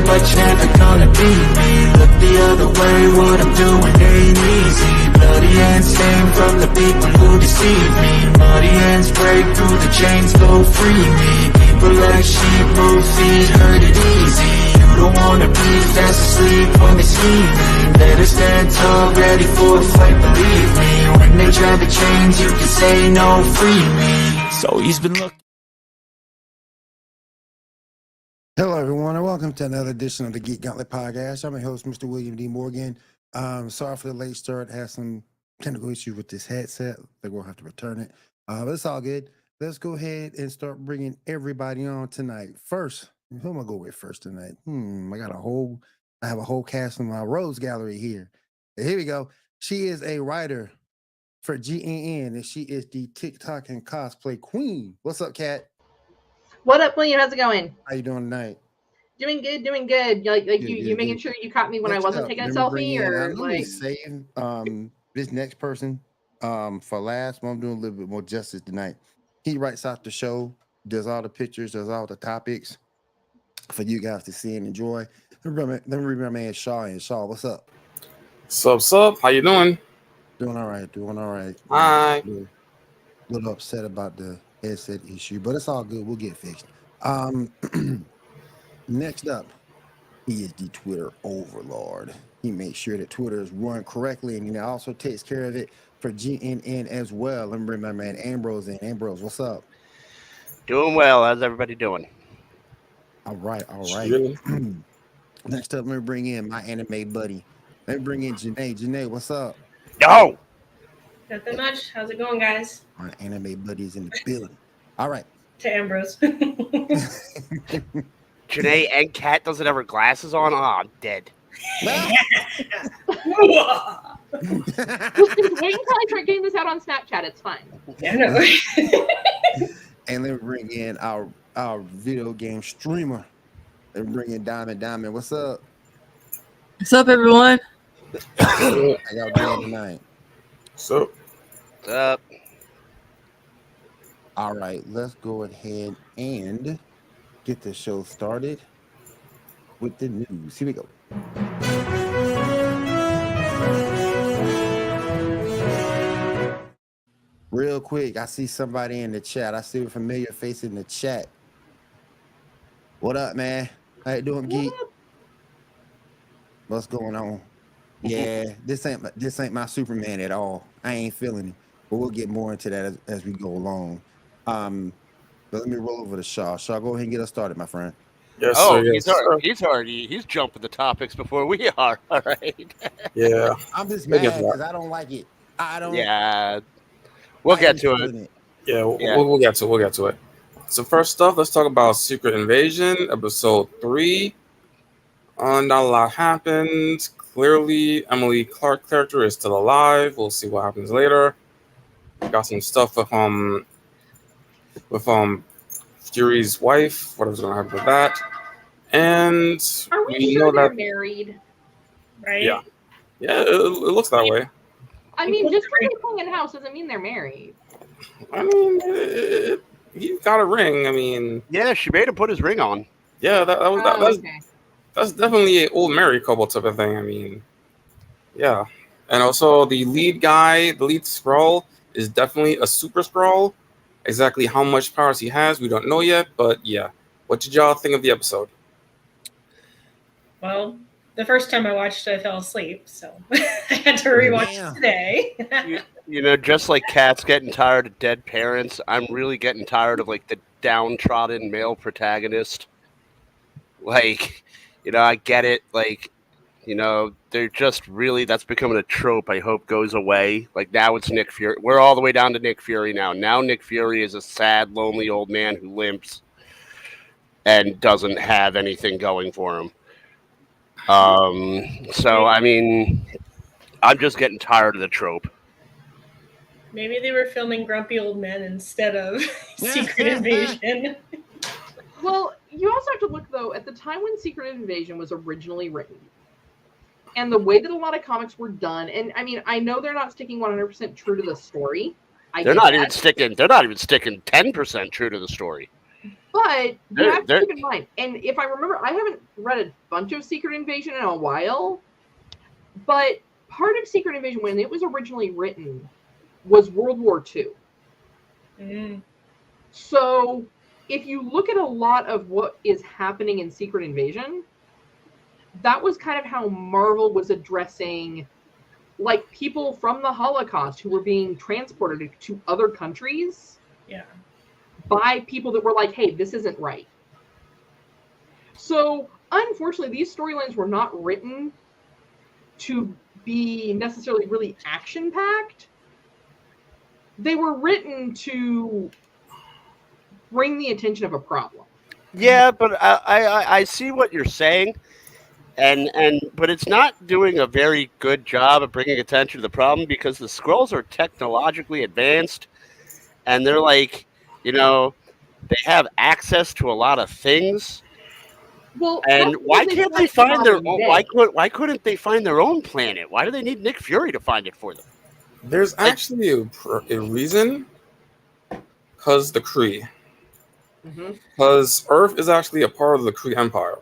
but you're never gonna be me. Look the other way, what I'm doing ain't easy. Bloody hands stained from the people who deceive me. Muddy hands break through the chains, go free me. People like sheep move feet, hurt it easy. You don't wanna be fast asleep when they scheming. Better stand tall, ready for a fight, believe me. When they drive the chains, you can say no, free me. So he's been looking. Hello, everyone, and welcome to another edition of the Geek Gauntlet Podcast. I'm your host, Mr. William D. Morgan. Sorry for the late start. Had some technical issues with this headset. I think we'll have to return it, but it's all good. Let's go ahead and start bringing everybody on tonight. First, who am I go with first tonight? I have a whole cast in my Rose Gallery here. Here we go. She is a writer for GNN, and she is the TikTok and cosplay queen. What's up, Kat? What up, William? How's it going? How you doing tonight? Doing good. You making sure you caught me when I wasn't taking a selfie, or like saying this next person for last. But I'm doing a little bit more justice tonight. He writes out the show, does all the pictures, does all the topics for you guys to see and enjoy. Let me read my man Shaw. And Shaw, what's up? Sup? How you doing? Doing all right. Hi. A little upset about the headset issue, but it's all good. We'll get fixed. Next up, he is the Twitter overlord. He makes sure that Twitter is run correctly, and he also takes care of it for GNN as well. Let me bring my man Ambrose in. Ambrose, what's up? Doing well. How's everybody doing? All right. Really? Next up, let me bring in my anime buddy. Let me bring in Janae. Janae, what's up? No. Nothing much. How's it going, guys? Our anime buddies in the building. All right. To Ambrose. Janae and Kat doesn't have her glasses on. Oh, I'm dead. wait until I start getting this out on Snapchat. It's fine. Yeah, no. And let me bring in our video game streamer. Let me bring in Diamond. What's up? What's up, everyone? How y'all doing tonight? So, What's up? All right, let's go ahead and get the show started with the news. Here we go. Real quick, I see somebody in the chat. I see a familiar face in the chat. What up, man? How you doing, Geek? What's going on? Yeah, this ain't my Superman at all. I ain't feeling it, but we'll get more into that as we go along. But let me roll over to Shaw. Shaw, go ahead and get us started, my friend. yes, Oh, sir, he's jumping the topics before we are. All right. Yeah. I'm just mad because I don't like it. I don't. Yeah. We'll get to it. Yeah, we'll get to it. So first off, let's talk about Secret Invasion, episode 3. Not a lot happened. Clearly, Emily Clark character is still alive. We'll see what happens later. Got some stuff with Fury's wife. Whatever's gonna happen with that. And Are we sure they're married? Right? Yeah, it looks that way. I mean, just because they're playing in house doesn't mean they're married. I mean, he got a ring. I mean, Yeah, she made him put his ring on. yeah, Okay. that's definitely an old married couple type of thing. I mean, yeah. And also the lead Skrull is definitely a super Skrull. Exactly how much powers he has, we don't know yet, but yeah. What did y'all think of the episode? Well, the first time I watched it, I fell asleep, so I had to rewatch it today. You know, just like Kat's getting tired of dead parents, I'm really getting tired of like the downtrodden male protagonist. Like, you know, I get it. Like, you know, they're just really, that's becoming a trope I hope goes away. Like, now it's Nick Fury. We're all the way down to Nick Fury now. Now Nick Fury is a sad, lonely old man who limps and doesn't have anything going for him. So, I mean, I'm just getting tired of the trope. Maybe they were filming Grumpy Old Men instead of Secret Invasion. Well, you also have to look, though, at the time when Secret Invasion was originally written, and the way that a lot of comics were done, and I mean, I know they're not sticking 100% true to the story. They're not even sticking 10% true to the story. But you have to keep in mind, and if I remember, I haven't read a bunch of Secret Invasion in a while, but part of Secret Invasion, when it was originally written, was World War II. Mm. So if you look at a lot of what is happening in Secret Invasion, that was kind of how Marvel was addressing like people from the Holocaust who were being transported to other countries by people that were like, hey, this isn't right. So unfortunately, these storylines were not written to be necessarily really action-packed. They were written to bring the attention of a problem. Yeah, but I see what you're saying, but it's not doing a very good job of bringing attention to the problem because the Skrulls are technologically advanced, and they're like, they have access to a lot of things. Well, and why can't they find their own? Why couldn't they find their own planet? Why do they need Nick Fury to find it for them? There's actually a reason, because the Kree. Because Earth is actually a part of the Kree Empire.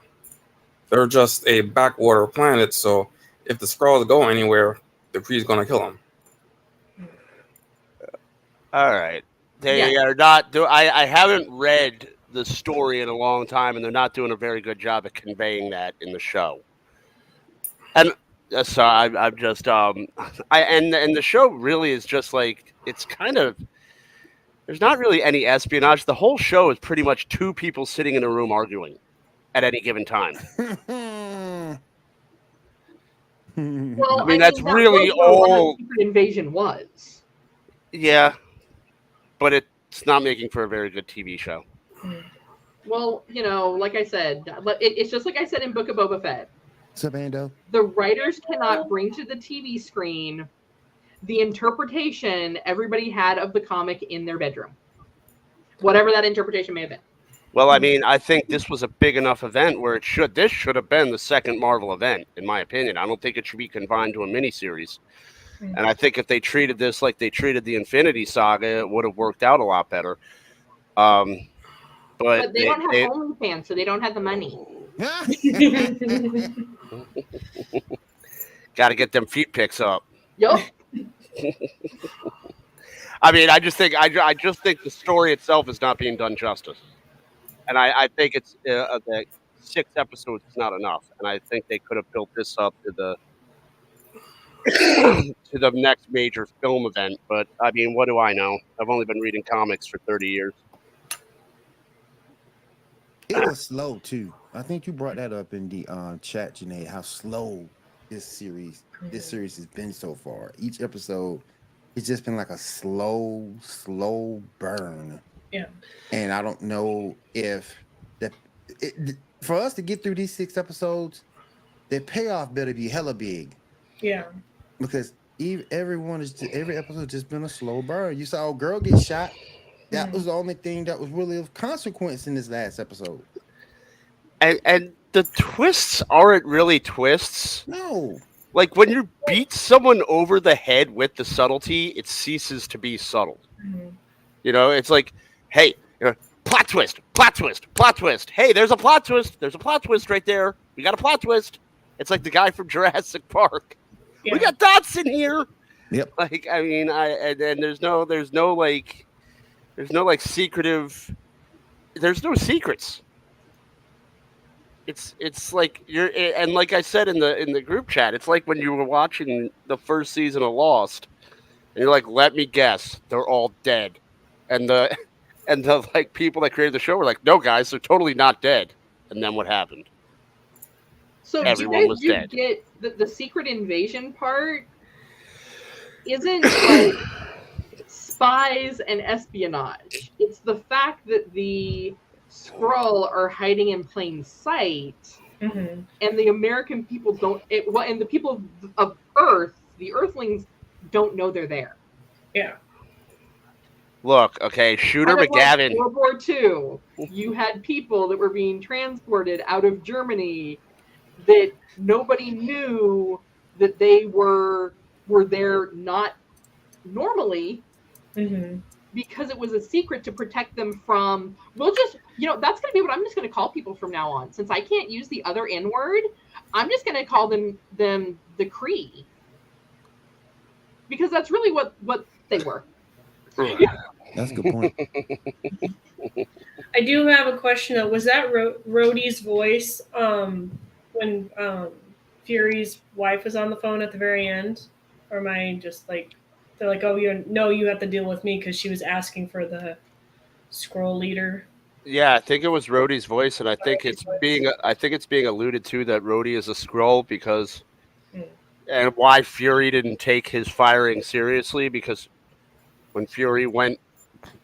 They're just a backwater planet, so if the Skrulls go anywhere, the Kree's going to kill them. All right. They are not doing. I haven't read the story in a long time, and they're not doing a very good job at conveying that in the show. And so I'm just and the show really is just like, it's kind of, there's not really any espionage. The whole show is pretty much two people sitting in a room arguing at any given time. Well, I mean that's really all Secret Invasion was. Yeah, but it's not making for a very good TV show. Well, like I said, it's just like I said in Book of Boba Fett. What's up, Ando? The writers cannot bring to the TV screen the interpretation everybody had of the comic in their bedroom. Whatever that interpretation may have been. Well, I mean, I think this was a big enough event where this should have been the second Marvel event, in my opinion. I don't think it should be confined to a miniseries. And I think if they treated this like they treated the Infinity Saga, it would have worked out a lot better. But they don't have OnlyFans, so they don't have the money. Got to get them feet pics up. Yup. I mean, I just think the story itself is not being done justice, and I think it's the 6 episodes is not enough, and I think they could have built this up to the to the next major film event. But I mean, what do I know? I've only been reading comics for 30 years. It was slow too. I think you brought that up in the chat, Janae, how slow this series has been so far. Each episode, it's just been like a slow burn. Yeah. And I don't know if for us to get through these 6 episodes, the payoff better be hella big. Yeah. Because every episode just been a slow burn. You saw a girl get shot. That was the only thing that was really of consequence in this last episode. And the twists aren't really twists. No. Like when you beat someone over the head with the subtlety, it ceases to be subtle. It's like, hey, plot twist, plot twist, plot twist. Hey, there's a plot twist. There's a plot twist right there. We got a plot twist. It's like the guy from Jurassic Park. Yeah. We got dots in here. Yep. Like, I mean, there's no secretive. There's no secrets. It's like and like I said in the group chat, it's like when you were watching the first season of Lost, and you're like, let me guess, they're all dead, and the like people that created the show were like, no guys, they're totally not dead, and then what happened? So everyone was dead. Get the Secret Invasion part isn't like spies and espionage. It's the fact that the Skrull are hiding in plain sight, and the American people don't. And the people of Earth, the Earthlings, don't know they're there. Yeah. Look, okay, Shooter McGavin. Like World War II, you had people that were being transported out of Germany that nobody knew that they were there not normally, because it was a secret to protect them from, we'll just, that's going to be what I'm just going to call people from now on. Since I can't use the other N word, I'm just going to call them the Kree. Because that's really what they were. That's a good point. I do have a question though. Was that Rhodey's voice when Fury's wife was on the phone at the very end? Or am I just like, they're like, oh, you have to deal with me because she was asking for the Skrull leader? Yeah, I think it was Rhodey's voice, and I think it's being alluded to that Rhodey is a Skrull because, and why Fury didn't take his firing seriously, because when Fury when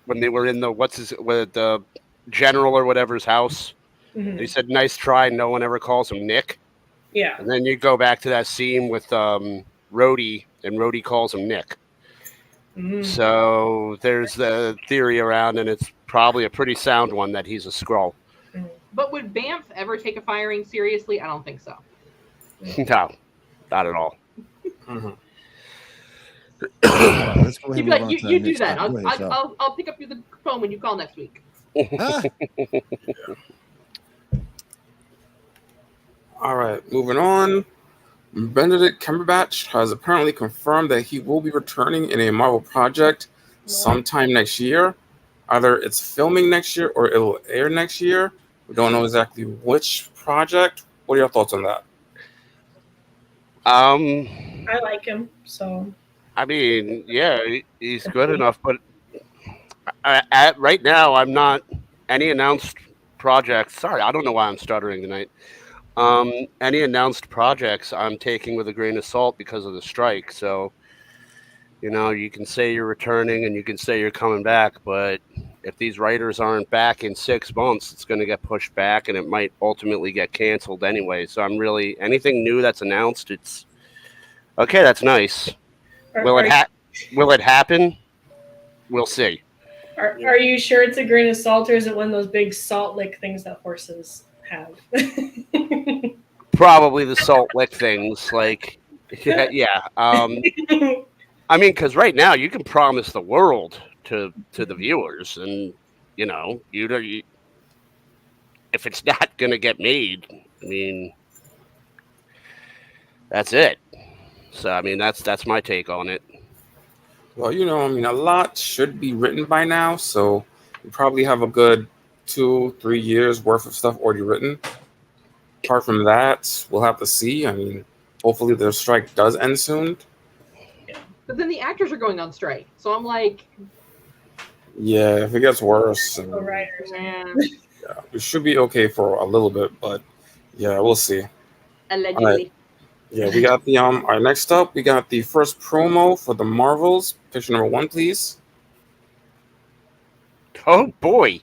they were in the general or whatever's house, they said, "Nice try." No one ever calls him Nick. Yeah. And then you go back to that scene with Rhodey, and Rhodey calls him Nick. So there's the theory around, and it's probably a pretty sound one, that he's a Skrull. But would Banff ever take a firing seriously? I don't think so. No, not at all. Let's go ahead You'd be and move like, on you to our do next that. topic. Go ahead, Sal. I'll pick up the phone when you call next week. All right, moving on. Benedict Cumberbatch has apparently confirmed that he will be returning in a Marvel project sometime next year. Either it's filming next year or it'll air next year. We don't know exactly which project. What are your thoughts on that? I like him, so. I mean, yeah, he's good enough, but right now, I'm not any announced projects. Sorry, I don't know why I'm stuttering tonight. Any announced projects I'm taking with a grain of salt because of the strike. So, you can say you're returning and you can say you're coming back, but if these writers aren't back in 6 months, it's going to get pushed back and it might ultimately get canceled anyway. So anything new that's announced, it's okay. That's nice. Will it happen? We'll see. Are you sure it's a grain of salt, or is it one of those big salt lick things that horses have? Probably the salt lick things, like, yeah. I mean, because right now you can promise the world to the viewers, and you if it's not gonna get made, I mean, that's it. So I mean, that's my take on it. Well, a lot should be written by now, so we probably have a good 2-3 years worth of stuff already written. Apart from that, we'll have to see. I mean, hopefully the strike does end soon. But then the actors are going on strike, so I'm like, yeah, if it gets worse, man. Yeah, we should be okay for a little bit, but yeah, we'll see. Allegedly. All right. Yeah, we got the all right, next up, we got the first promo for the Marvels. Picture number 1, please. Oh boy.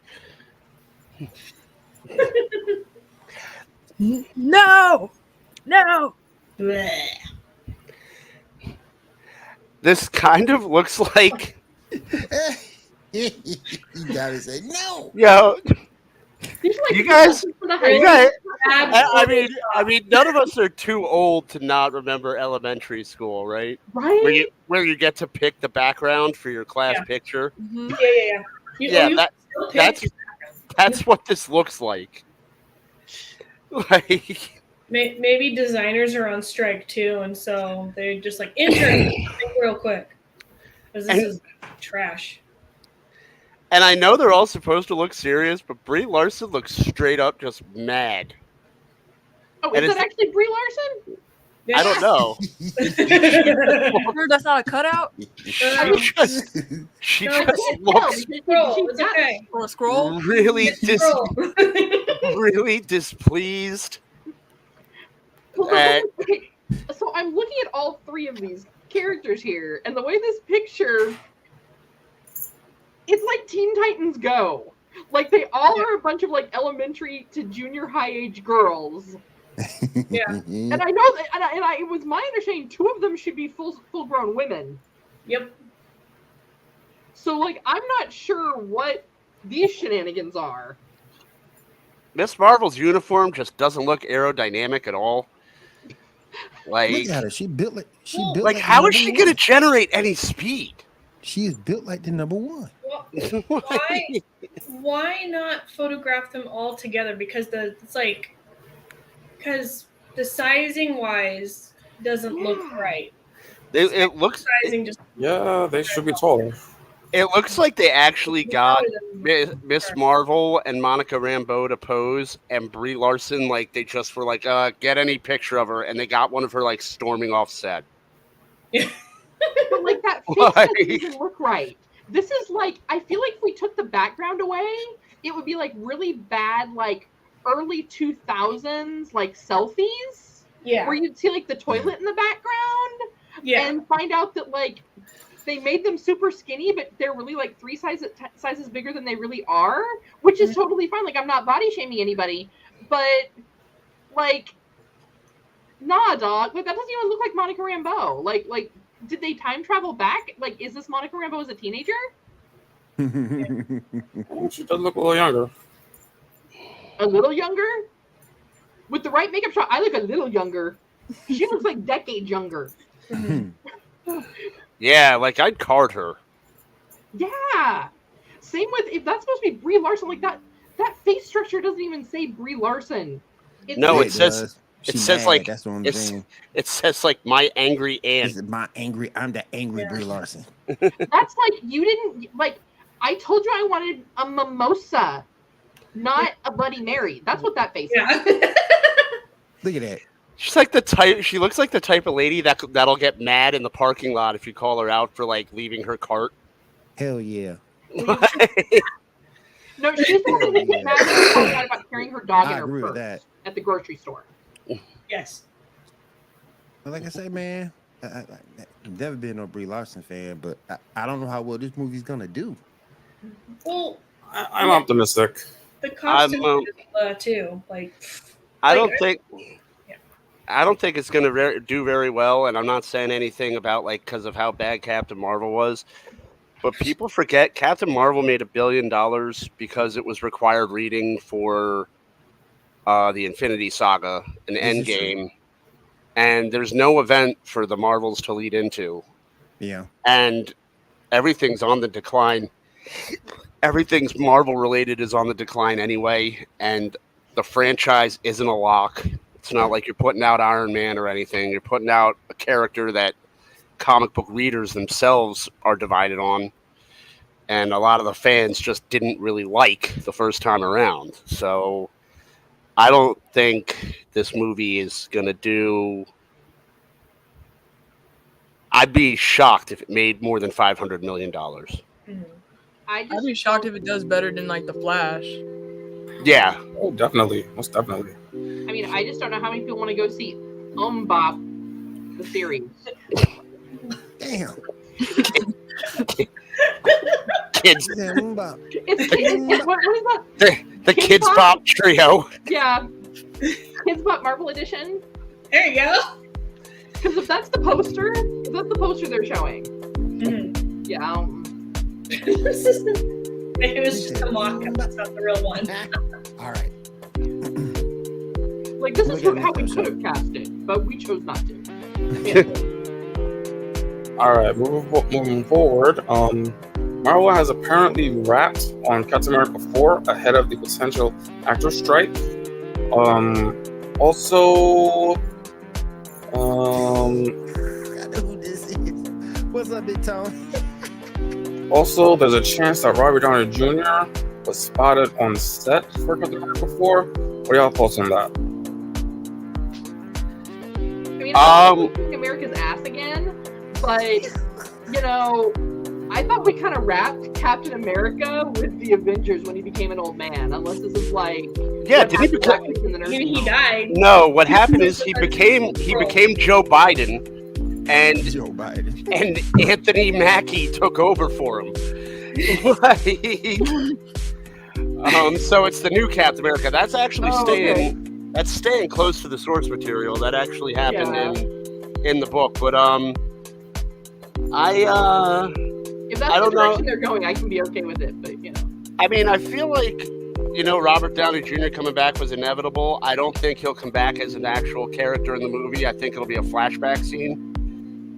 No. Bleh. This kind of looks like You gotta say no. You guys, I mean, none of us are too old to not remember elementary school, right? Right? Where you get to pick the background for your class picture. Yeah. That's what this looks like. Like, Maybe designers are on strike too, and so they're just like intern real quick because this is trash. And I know they're all supposed to look serious, but Brie Larson looks straight up just mad. Oh, is that actually Brie Larson? I don't know. That's not a cutout? She just looks Or a scroll? really displeased. Okay, so I'm looking at all 3 of these characters here, and the way this picture, it's like Teen Titans Go. Like, they all are a bunch of like elementary to junior high age girls. Yeah. And I know that, and it was my understanding 2 of them should be full grown women. Yep. So like, I'm not sure what these shenanigans are. Miss Marvel's uniform just doesn't look aerodynamic at all. Like, Look at her. She built like how is she going to generate any speed? She is built like the number 1. Well, Why not photograph them all together? Because the sizing wise doesn't look right. It looks. Sizing just Yeah, they should be taller. It looks like they actually got Miss Marvel and Monica Rambeau to pose, and Brie Larson, like, they just were like, get any picture of her, and they got one of her, like, storming off set. But like that face doesn't even look right. This is like, I feel like if we took the background away, it would be like really bad, like early 2000s, like selfies. Yeah. Where you'd see like the toilet in the background. Yeah. And find out that like they made them super skinny, but they're really like 3 sizes bigger than they really are, which is totally fine. Like, I'm not body shaming anybody, but like, nah, dog. Like, that doesn't even look like Monica Rambeau. Like, did they time travel back? Like, is this Monica Rambeau as a teenager? She does look a little younger. A little younger? With the right makeup shot, I look a little younger. She looks like decades younger. Yeah, like, I'd card her. Yeah. Same with, if that's supposed to be Brie Larson, like that face structure doesn't even say Brie Larson. No, it says like, that's what I'm it's, saying. it says like my angry aunt. I'm the angry Brie Larson. That's like, you didn't, like, I told you I wanted a mimosa, not a Bloody Mary. That's what that face is. Look at that. She's like the type. She looks like the type of lady that'll get mad in the parking lot if you call her out for like leaving her cart. Hell yeah. No, she's the one that gets mad about carrying her dog in her agree with purse that. at the grocery store. Yes. But like I say, man, I've never been no Brie Larson fan, but I don't know how well this movie's gonna do. Well, I'm optimistic. the costume too. Like, I don't think it's going to do very well, and I'm not saying anything about like because of how bad Captain Marvel was. But people forget Captain Marvel made $1 billion because it was required reading for the Infinity Saga and Endgame, and there's no event for the Marvels to lead into. Yeah, and everything's on the decline. Everything's Marvel related is on the decline anyway, and the franchise isn't a lock. It's not like you're putting out Iron Man or anything. You're putting out a character that comic book readers themselves are divided on, and a lot of the fans just didn't really like the first time around. So I don't think this movie is going to do... I'd be shocked if it made more than $500 million. I'd be shocked if it does better than like The Flash. Yeah. Oh, definitely. Most definitely. I mean, I just don't know how many people want to go see Bop, the series. damn. Kids. It's kids. What is that? The Kids Bop trio. Yeah. Kids Bop Marvel Edition. There you go. Because if that's the poster they're showing. Yeah. It was just a mock-up. That's not the real one. All right. Like, this is how we could have cast it, but we chose not to. All right, moving forward. Marvel has apparently wrapped on Captain America 4 ahead of the potential actor strike. Also, I know who this is. What's up, Big Tom? Also, there's a chance that Robert Downey Jr. was spotted on set for Captain America 4. What are y'all thoughts on that? I mean, I'm America's ass again, but you know, I thought we kind of wrapped Captain America with the Avengers when he became an old man. Unless this is like, yeah, did he become? Maybe he died. No, what happened is he became Joe Biden, and Anthony Mackie took over for him. So it's the new Captain America. That's actually staying close to the source material. That actually happened in the book. But if that's the direction they're going, I can be okay with it. But you know, I mean, I feel like Robert Downey Jr. coming back was inevitable. I don't think he'll come back as an actual character in the movie. I think it'll be a flashback scene.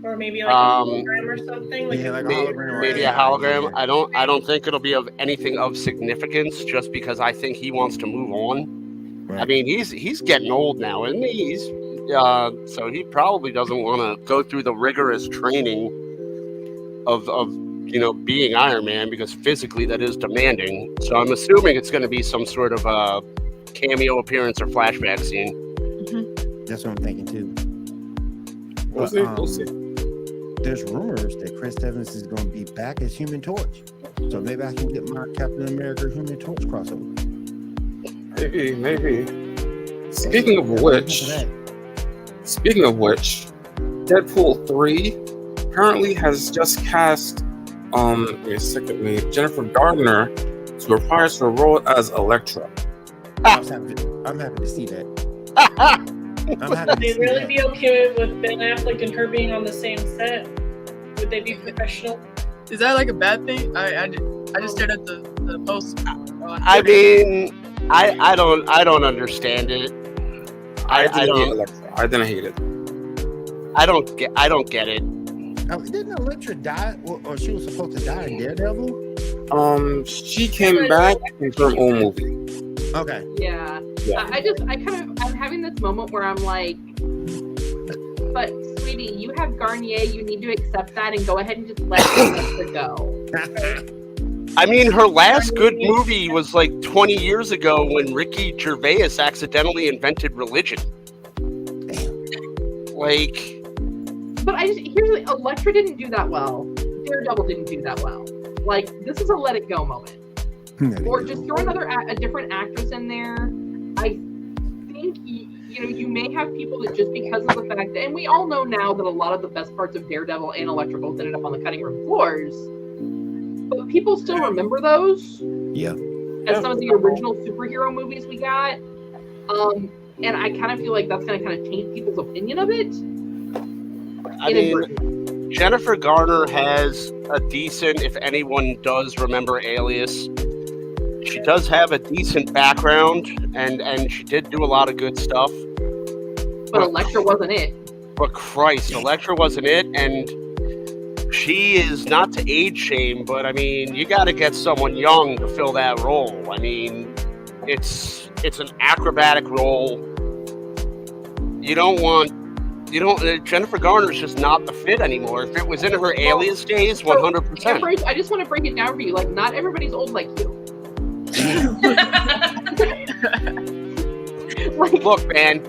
or maybe like a hologram or something. Like Yeah, like a hologram. Maybe a hologram. I don't think it'll be of anything of significance, just because I think he wants to move on. Right. I mean, he's getting old now, isn't he? So he probably doesn't want to go through the rigorous training of being Iron Man, because physically that is demanding. So I'm assuming it's going to be some sort of cameo appearance or flashback scene. Mm-hmm. That's what I'm thinking too. We'll see. There's rumors that Chris Evans is going to be back as Human Torch, so maybe I can get my Captain America Human Torch crossover. Maybe. Speaking of which, Deadpool 3 apparently has just cast Jennifer Gardner to reprise her role as Elektra. I'm happy to see that. Would they really be okay with Ben Affleck and her being on the same set? Would they be professional? Is that like a bad thing? I just stared at the post. I mean, I don't understand it. I didn't hate it. I don't get it. Didn't Elektra die, or she was supposed to die in Daredevil? She came back in her own movie. Okay. Yeah. I'm having this moment where I'm like, but sweetie, you have Garnier. You need to accept that and go ahead and just let her go. I mean, her last good movie was like 20 years ago when Ricky Gervais accidentally invented religion. Like. But Elektra didn't do that well. Daredevil didn't do that well. Like, this is a let it go moment. Or just throw a different actress in there. I think you may have people that just because of the fact that, and we all know now that a lot of the best parts of Daredevil and Elektra both ended up on the cutting room floors, but people still remember those. Yeah. As some of the original superhero movies we got. And I kind of feel like that's going to kind of taint people's opinion of it. I mean, Jennifer Garner has a decent, if anyone does remember Alias, she does have a decent background, and she did do a lot of good stuff. But Elektra wasn't it. But Christ, Elektra wasn't it, and she is not to age shame, but I mean, you got to get someone young to fill that role. I mean, it's an acrobatic role. Jennifer Garner's just not the fit anymore. If it was in her Alias days, 100%. I just want to break it down for you. Like, not everybody's old like you. Look, man,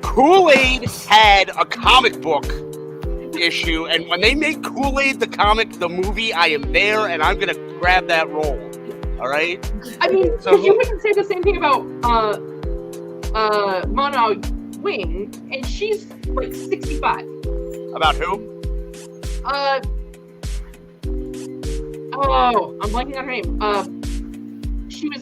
Kool-Aid had a comic book issue, and when they make Kool-Aid the movie, I am there, and I'm gonna grab that role. All right. I mean, so you wouldn't say the same thing about Mona Wing, and she's like 65. About who? I'm blanking on her name. She was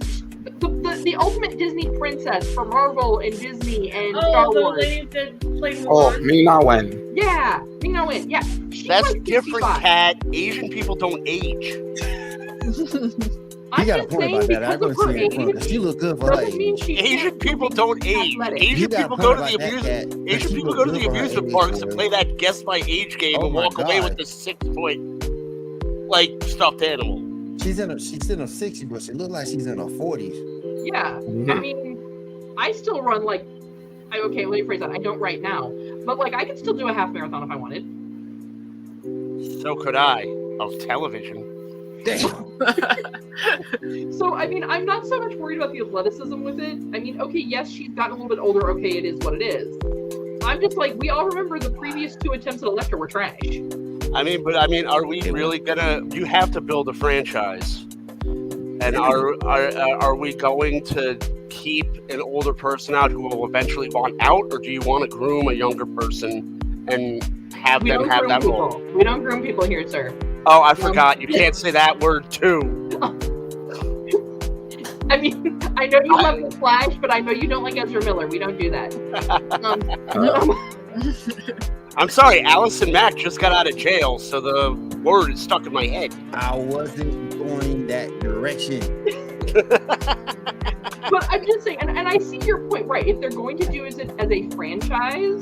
the ultimate Disney princess for Marvel and Disney and Star Wars. Oh, the lady that played Mulan. Ming-Na Wen. Yeah, Ming-Na Wen. Yeah, that's like different, Kat. Asian people don't age. You got a point about that. I go see it. She look good for her age. Asian people don't age. Asian people go to the amusement parks and play that guess my age game and walk away with the 6-foot stuffed animal. She's in her 60s, but she looks like she's in her 40s. Yeah, I mean, I still run let me rephrase that. I don't right now, but I could still do a half marathon if I wanted. So could I, of television. So, I mean, I'm not so much worried about the athleticism with it. I mean, okay, yes, she's gotten a little bit older. Okay, it is what it is. I'm just we all remember the previous 2 attempts at Elektra were trash. I mean, are we really gonna? You have to build a franchise, and are we going to keep an older person out who will eventually want out, or do you want to groom a younger person and have them have that role? We don't groom people here, sir. Oh, I forgot. You can't say that word too. I mean, I know you love the Flash, but I know you don't like Ezra Miller. We don't do that. I'm sorry, Allison Mack just got out of jail, so the word is stuck in my head. I wasn't going that direction. But I'm just saying, and I see your point, right? If they're going to do it as a franchise,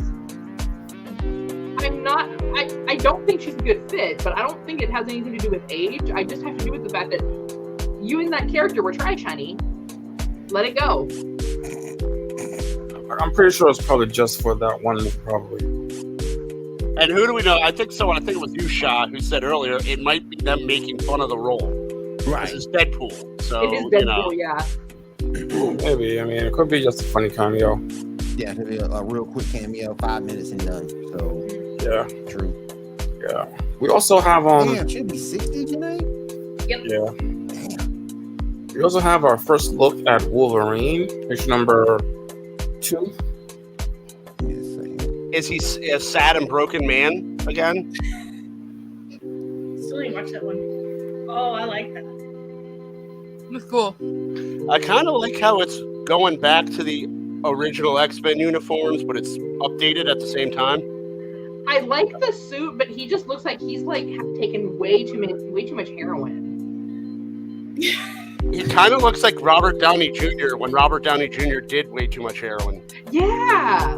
I don't think she's a good fit, but I don't think it has anything to do with age. I just have to do with the fact that you and that character were trash, honey. Let it go. I'm pretty sure it's probably just for that one movie, probably. And who do we know? I think so. I think it was you, Shah, who said earlier it might be them making fun of the role. Right. This is Deadpool. So, It is Deadpool, yeah. Maybe. I mean, it could be just a funny cameo. Yeah, it'll be a real quick cameo, 5 minutes and done. So Yeah. true. Yeah. We also have Damn, she'll be 60 tonight. Yeah. We also have our first look at Wolverine, picture number 2. is he a sad and broken man again? Still didn't watch that one. Oh, I like that. That's cool. I kind of like how it's going back to the original X-Men uniforms, but it's updated at the same time. I like the suit, but he just looks like he's like taken way too much heroin. He kind of looks like Robert Downey Jr. when Robert Downey Jr. did way too much heroin. Yeah,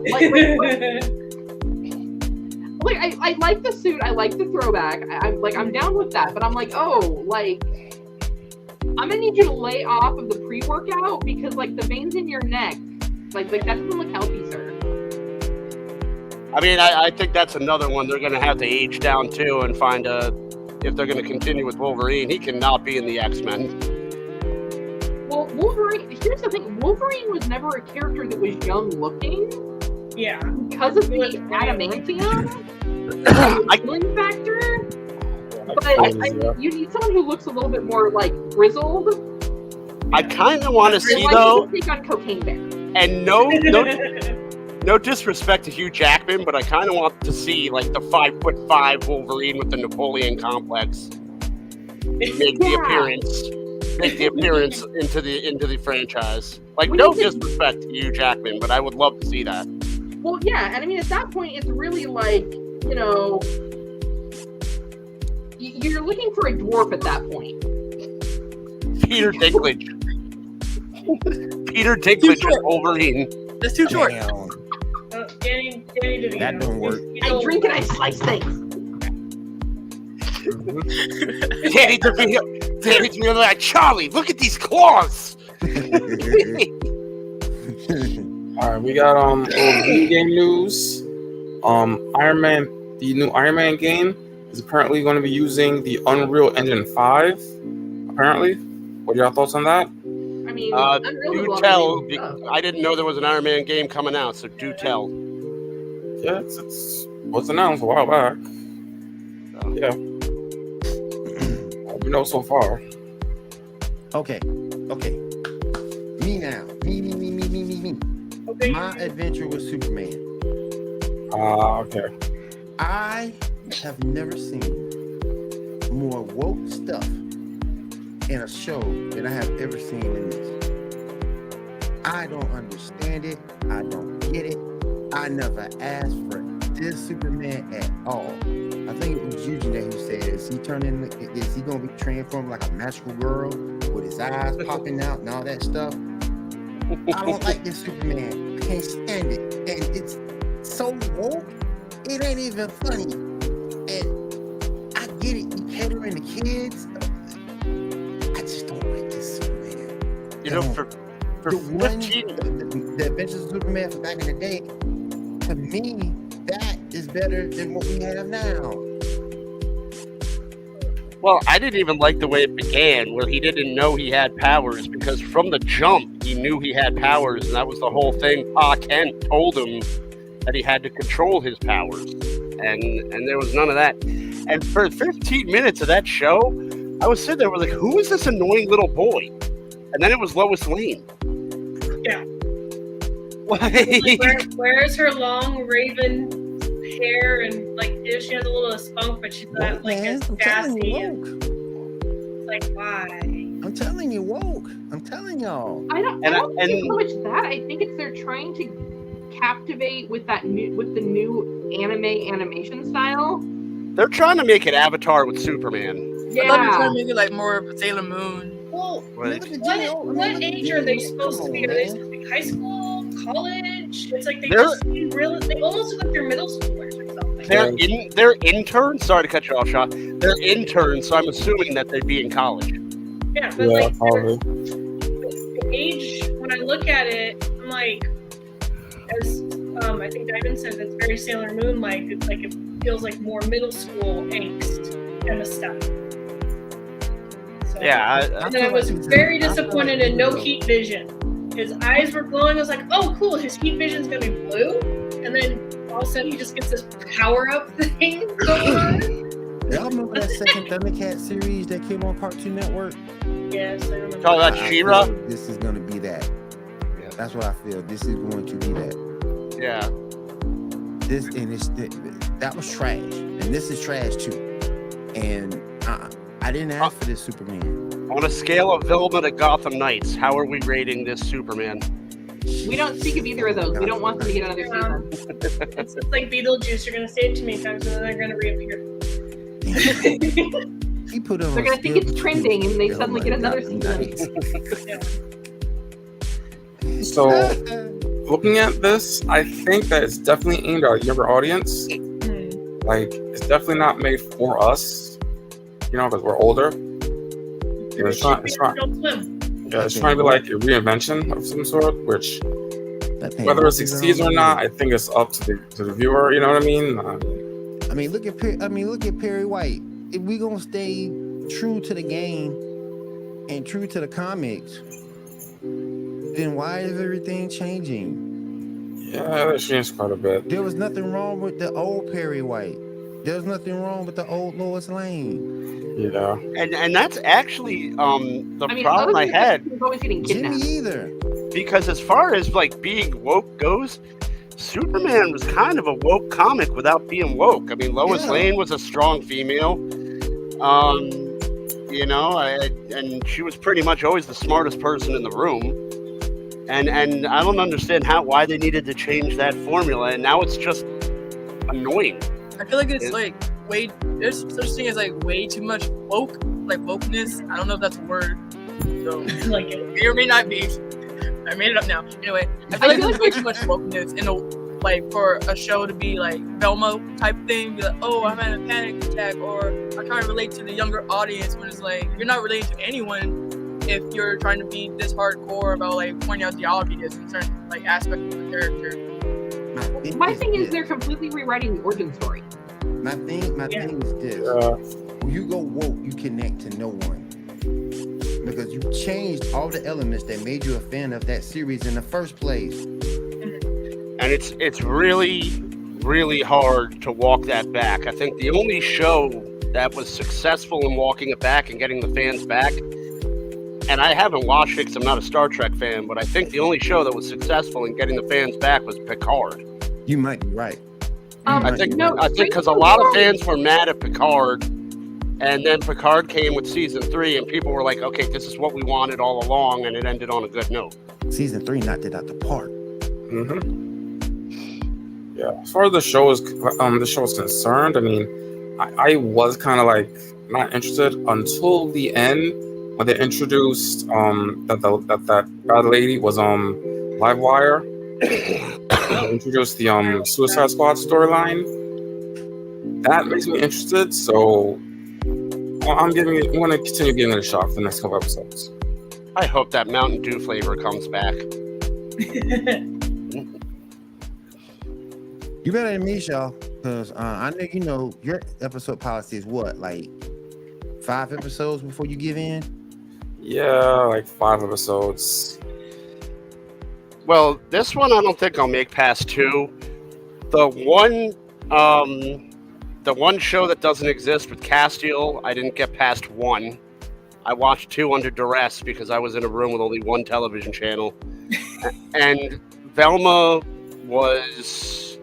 I like the suit. I like the throwback. I'm down with that. But I'm like, oh, like I'm gonna need you to lay off of the pre-workout because like the veins in your neck, like that doesn't look healthy, sir. I mean, I think that's another one they're going to have to age down too and find if they're going to continue with Wolverine. He cannot be in the X-Men. Well, Wolverine. Here's the thing: Wolverine was never a character that was young looking. Yeah. Because of the adamantium, killing factor. But you need someone who looks a little bit more like grizzled. I kind of want to see like though. Take on Cocaine Bear. And no disrespect to Hugh Jackman, but I kind of want to see like the 5'5" Wolverine with the Napoleon complex make the appearance into the franchise. Like no disrespect to Hugh Jackman, but I would love to see that. Well, yeah, and I mean at that point it's really like you're looking for a dwarf at that point. Peter Dinklage. Peter Dinklage is Wolverine. That's too short. Danny DeVito. That don't work. I drink and I slice things. Danny DeVito like, Charlie, look at these claws. All right, we got video game news. Iron Man, the new Iron Man game is apparently going to be using the Unreal Engine 5. Apparently, what are your thoughts on that? I mean, do tell. I didn't know there was an Iron Man game coming out, so do tell. Yeah, it was announced a while back. Yeah, we know so far. Okay. Me now. Me. Okay. My adventure with Superman. Okay. I have never seen more woke stuff in a show than I have ever seen in this. I don't understand it. I don't get it. I never asked for this Superman at all. I think it was Eugene who said, is he going to be transformed like a magical girl with his eyes popping out and all that stuff? I don't like this Superman. I can't stand it. And it's so woke, it ain't even funny. And I get it, you catering to kids. I just don't like this Superman. You know, for the Adventures of Superman from back in the day, to me, that is better than what we have now. Well, I didn't even like the way it began, where he didn't know he had powers, because from the jump, he knew he had powers, and that was the whole thing. Pa Kent told him that he had to control his powers, and there was none of that. And for 15 minutes of that show, I was sitting there, like, who is this annoying little boy? And then it was Lois Lane. Yeah. Like, where's her long raven hair and like she has a little spunk, but she's not like as sassy. It's like, why? I'm telling you, woke. I'm telling y'all. I don't think so much that. I think it's they're trying to captivate with the new animation style. they're trying to make an Avatar with Superman. Yeah. I thought they were trying to make it like more of a Sailor Moon. Well, Right. what age are they supposed to be? Are they supposed to be high school, college? It's like they almost look like they're middle schoolers or something. they're interns. Sorry to cut you off, Sean. They're interns, so I'm assuming that they'd be in college. Yeah, but like the age, when I look at it, I'm like, as I think Diamond said, it's very Sailor Moon like. It's like it feels like more middle school angst kind of stuff. So, Yeah, and then I was very disappointed in no heat vision. His eyes were glowing. I was like, oh, cool, his heat vision's gonna be blue. And then all of a sudden he just gets this power up thing going on. Y'all remember that second Thundercat series that came on Cartoon Network? Yes, I remember. Oh, that's She-Ra? This is gonna be that. Yeah. That's what I feel. This is going to be that. Yeah. That was trash, and this is trash too. And I didn't ask for this Superman. On a scale of Vilma to Gotham Knights, how are we rating this Superman? We don't speak of either of those. We don't want them to get another season. It's like Beetlejuice. You're going to say it too many times, and then they're going to reappear. He put on. They're going to think it's trending, and they suddenly get another season. So, looking at this, I think that it's definitely aimed at a younger audience. Like, it's definitely not made for us, because we're older. It's trying to be like a reinvention of some sort, which, whether it succeeds or not, I think it's up to the viewer. You know what I mean? I mean, look at Perry White. If we gonna stay true to the game and true to the comics, then why is everything changing? Yeah, that changed quite a bit. There was nothing wrong with the old Perry White. There was nothing wrong with the old Lois Lane. Yeah. And that's actually the problem I had. Always getting kidnapped. Jimmy either. Because as far as like being woke goes, Superman was kind of a woke comic without being woke. I mean, Lois Lane was a strong female. And she was pretty much always the smartest person in the room. And I don't understand why they needed to change that formula, and now it's just annoying. I feel like it's like there's such thing as like way too much wokeness. I don't know if that's a word. So Like it. may or may not be. I made it up now. Anyway, I feel like there's way too much wokeness for a show to be like Velma type thing. Be like, oh, I'm having a panic attack, or I'm trying to relate to the younger audience. When it's like you're not relating to anyone if you're trying to be this hardcore about like pointing out the obvious in certain like aspects of the character. My thing is they're completely rewriting the origin story. My thing is this. When you go woke, you connect to no one. Because you changed all the elements that made you a fan of that series in the first place. And it's really, really hard to walk that back. I think the only show that was successful in walking it back and getting the fans back, and I haven't watched it because I'm not a Star Trek fan, but I think the only show that was successful in getting the fans back was Picard. You might be right. I think because a lot of fans were mad at Picard, and then Picard came with season 3, and people were like, "Okay, this is what we wanted all along," and it ended on a good note. Season 3 knocked it out the park. Yeah, as far as the show is concerned, I mean, I was kind of like not interested until the end when they introduced that bad lady was Livewire. They introduced the Suicide Squad storyline. That makes me interested, so I'm going to continue giving it a shot for the next couple episodes. I hope that Mountain Dew flavor comes back. You better than me, y'all, because I know your episode policy is what, like 5 episodes before you give in? Yeah, like 5 episodes. Well, this one I don't think I'll make past 2. The one show that doesn't exist with Castiel, I didn't get past 1. I watched 2 under duress because I was in a room with only 1 television channel. And Velma was,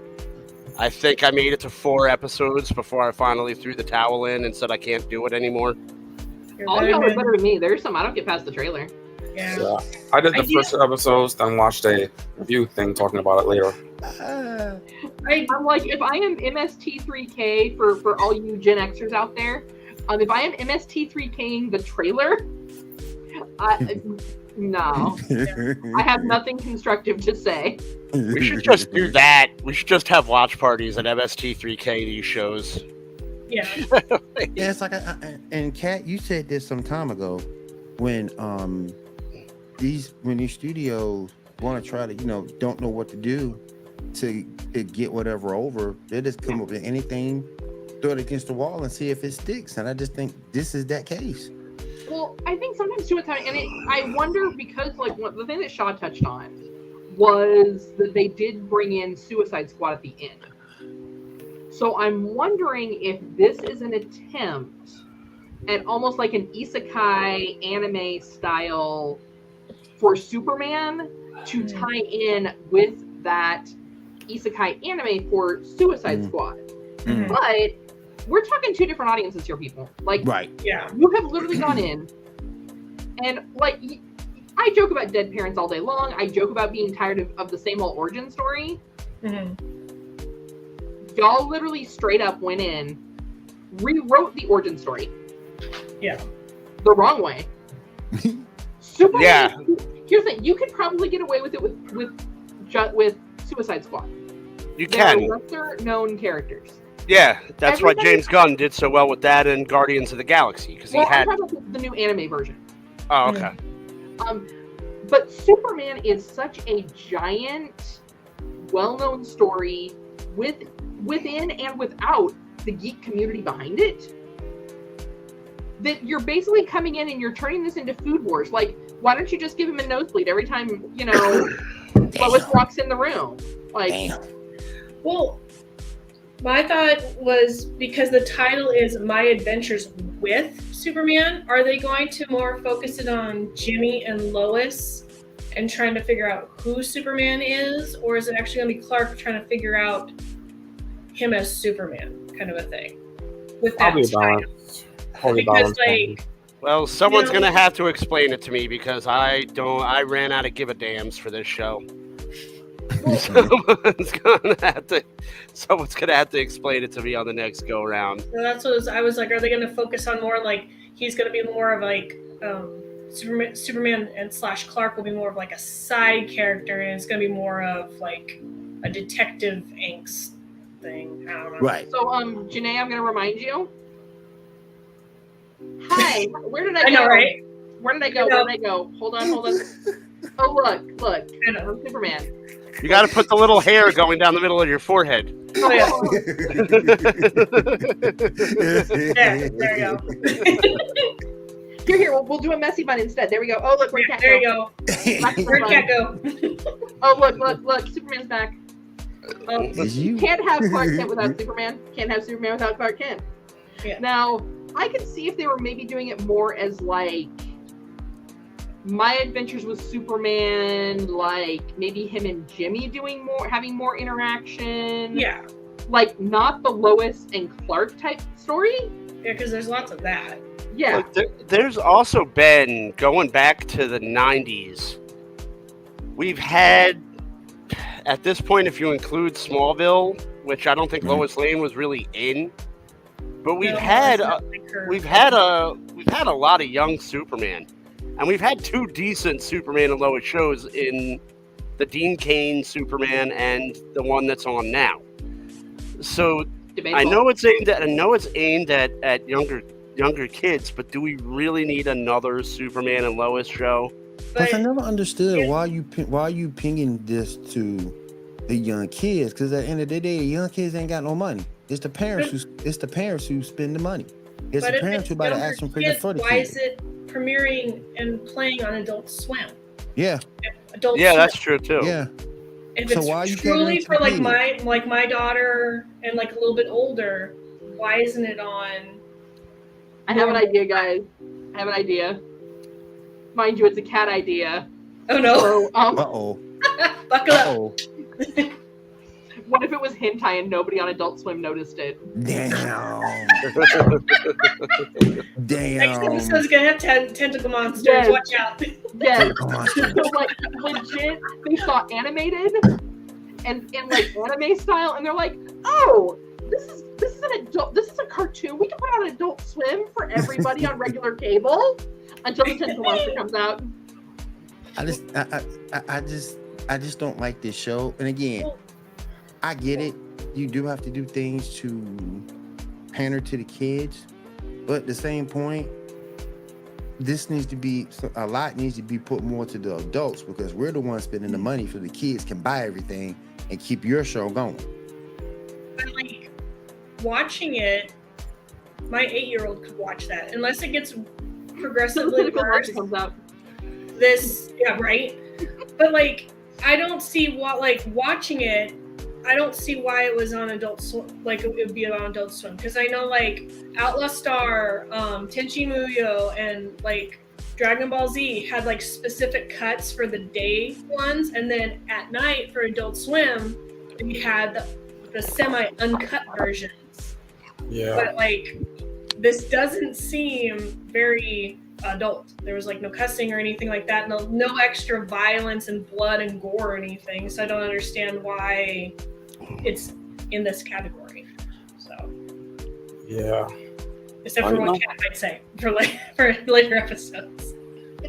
I think I made it to 4 episodes before I finally threw the towel in and said I can't do it anymore. All y'all are better than me. There's some I don't get past the trailer. Yeah. I did the first 2 episodes, then watched a review thing talking about it later. I'm like, if I am MST3K for all you Gen Xers out there, if I am MST3King the trailer, No, I have nothing constructive to say. We should just do that. We should just have watch parties at MST3K these shows. Yeah. Yeah, it's like, and Kat, you said this some time ago when these studios want to try to, don't know what to do to get whatever over, they just come up with anything, throw it against the wall and see if it sticks. And I just think this is that case. Well, I think sometimes too, I wonder because the thing that Shaw touched on was that they did bring in Suicide Squad at the end. So I'm wondering if this is an attempt at almost like an isekai anime style for Superman to tie in with that isekai anime for Suicide Squad. Mm. But we're talking two different audiences here, people. Right. Yeah. You have literally gone in and I joke about dead parents all day long. I joke about being tired of the same old origin story. Mm-hmm. Y'all literally straight up went in, rewrote the origin story. Yeah. The wrong way. Superman. Yeah. Here's the thing: you could probably get away with it with Suicide Squad. You can. They're lesser known characters. Yeah, that's Everybody- why James Gunn did so well with that and Guardians of the Galaxy because Well, he had. I'm talking about the new anime version. Oh, okay. But Superman is such a giant, well-known story within and without the geek community behind it, that you're basically coming in and you're turning this into Food Wars. Like, why don't you just give him a nosebleed every time, Lois walks in the room? Like, Well, my thought was because the title is My Adventures with Superman, are they going to more focus it on Jimmy and Lois and trying to figure out who Superman is? Or is it actually going to be Clark trying to figure out him as Superman kind of a thing? With that Probably title. balance. Probably Because, balance. Well, someone's You know- gonna have to explain it to me because I ran out of give a dams for this show. Someone's gonna have to explain it to me on the next go round. So that's what I was like, are they going to focus on more like he's going to be more of like Superman and / Clark will be more of like a side character and it's going to be more of like a detective angst thing. I don't know. Right. so, Janae, I'm going to remind you. Hi, where did I go? I know, right? Where did I go? I know. Where did I go? Hold on. Oh, look. I know. I'm Superman. You got to put the little hair going down the middle of your forehead. Oh, yeah. There you go. Here, we'll do a messy bun instead. There we go. Oh, look, where'd Cat There go? you go. Where'd Cat go? Oh, look, Superman's back. You- Can't have Clark Kent without Superman. Can't have Superman without Clark Kent. Yeah. Now, I could see if they were maybe doing it more as like My Adventures with Superman, like maybe him and Jimmy having more interaction. Yeah. Like not the Lois and Clark type story. Yeah, because there's lots of that. Yeah. Like, there's also been, going back to the 90s, we've had, at this point, if you include Smallville, which I don't think Lois Lane was really in, but we've No, had it's not like her. we've had a lot of young Superman, and we've had two decent Superman and Lois shows in the Dean Cain Superman and the one that's on now. So Debatable. I know it's aimed at younger kids, but do we really need another Superman and Lois show? Plus, I But never understood why you pinging this to the young kids. Because at the end of the day, the young kids ain't got no money. It's the parents who spend the money. It's but the if parents it's who buy the younger action figure kids, for the why kids. is it premiering and playing on Adult Swim? Yeah, Adult Yeah, Swim. that's true too. yeah. If So it's why are you truly catering for to like my daughter and like a little bit older, why isn't it on? I have an idea, guys. I have an idea. Mind you, it's a cat idea. Oh no! So, Uh-oh. Buckle up. Uh-oh. what if it was hentai and nobody on Adult Swim noticed it? Damn. Next Damn. episode's gonna have tentacle monsters. Yes. Watch out! Yes. Come on. So, like, legit, they saw animated and like anime style, and they're like, "Oh, this is a cartoon. We can put on Adult Swim for everybody on regular cable until the tentacle monster comes out." I just don't like this show. And again, I get it. You do have to do things to pander to the kids, but at the same point, this needs to be a lot needs to be put more to the adults because we're the ones spending the money so the kids can buy everything and keep your show going. But like watching it, my 8-year-old could watch that unless it gets progressively worse. Comes out. Right. But like, I don't see what like watching it. I don't see why it was on Adult Swim, like it would be on Adult Swim, because I know like Outlaw Star, Tenchi Muyo, and like Dragon Ball Z had like specific cuts for the day ones, and then at night for Adult Swim, we had the semi-uncut versions. Yeah. But like, this doesn't seem very adult. There was like no cussing or anything like that. No extra violence and blood and gore or anything. So I don't understand why it's in this category. So Yeah. except for one cat, I'd say for later episodes.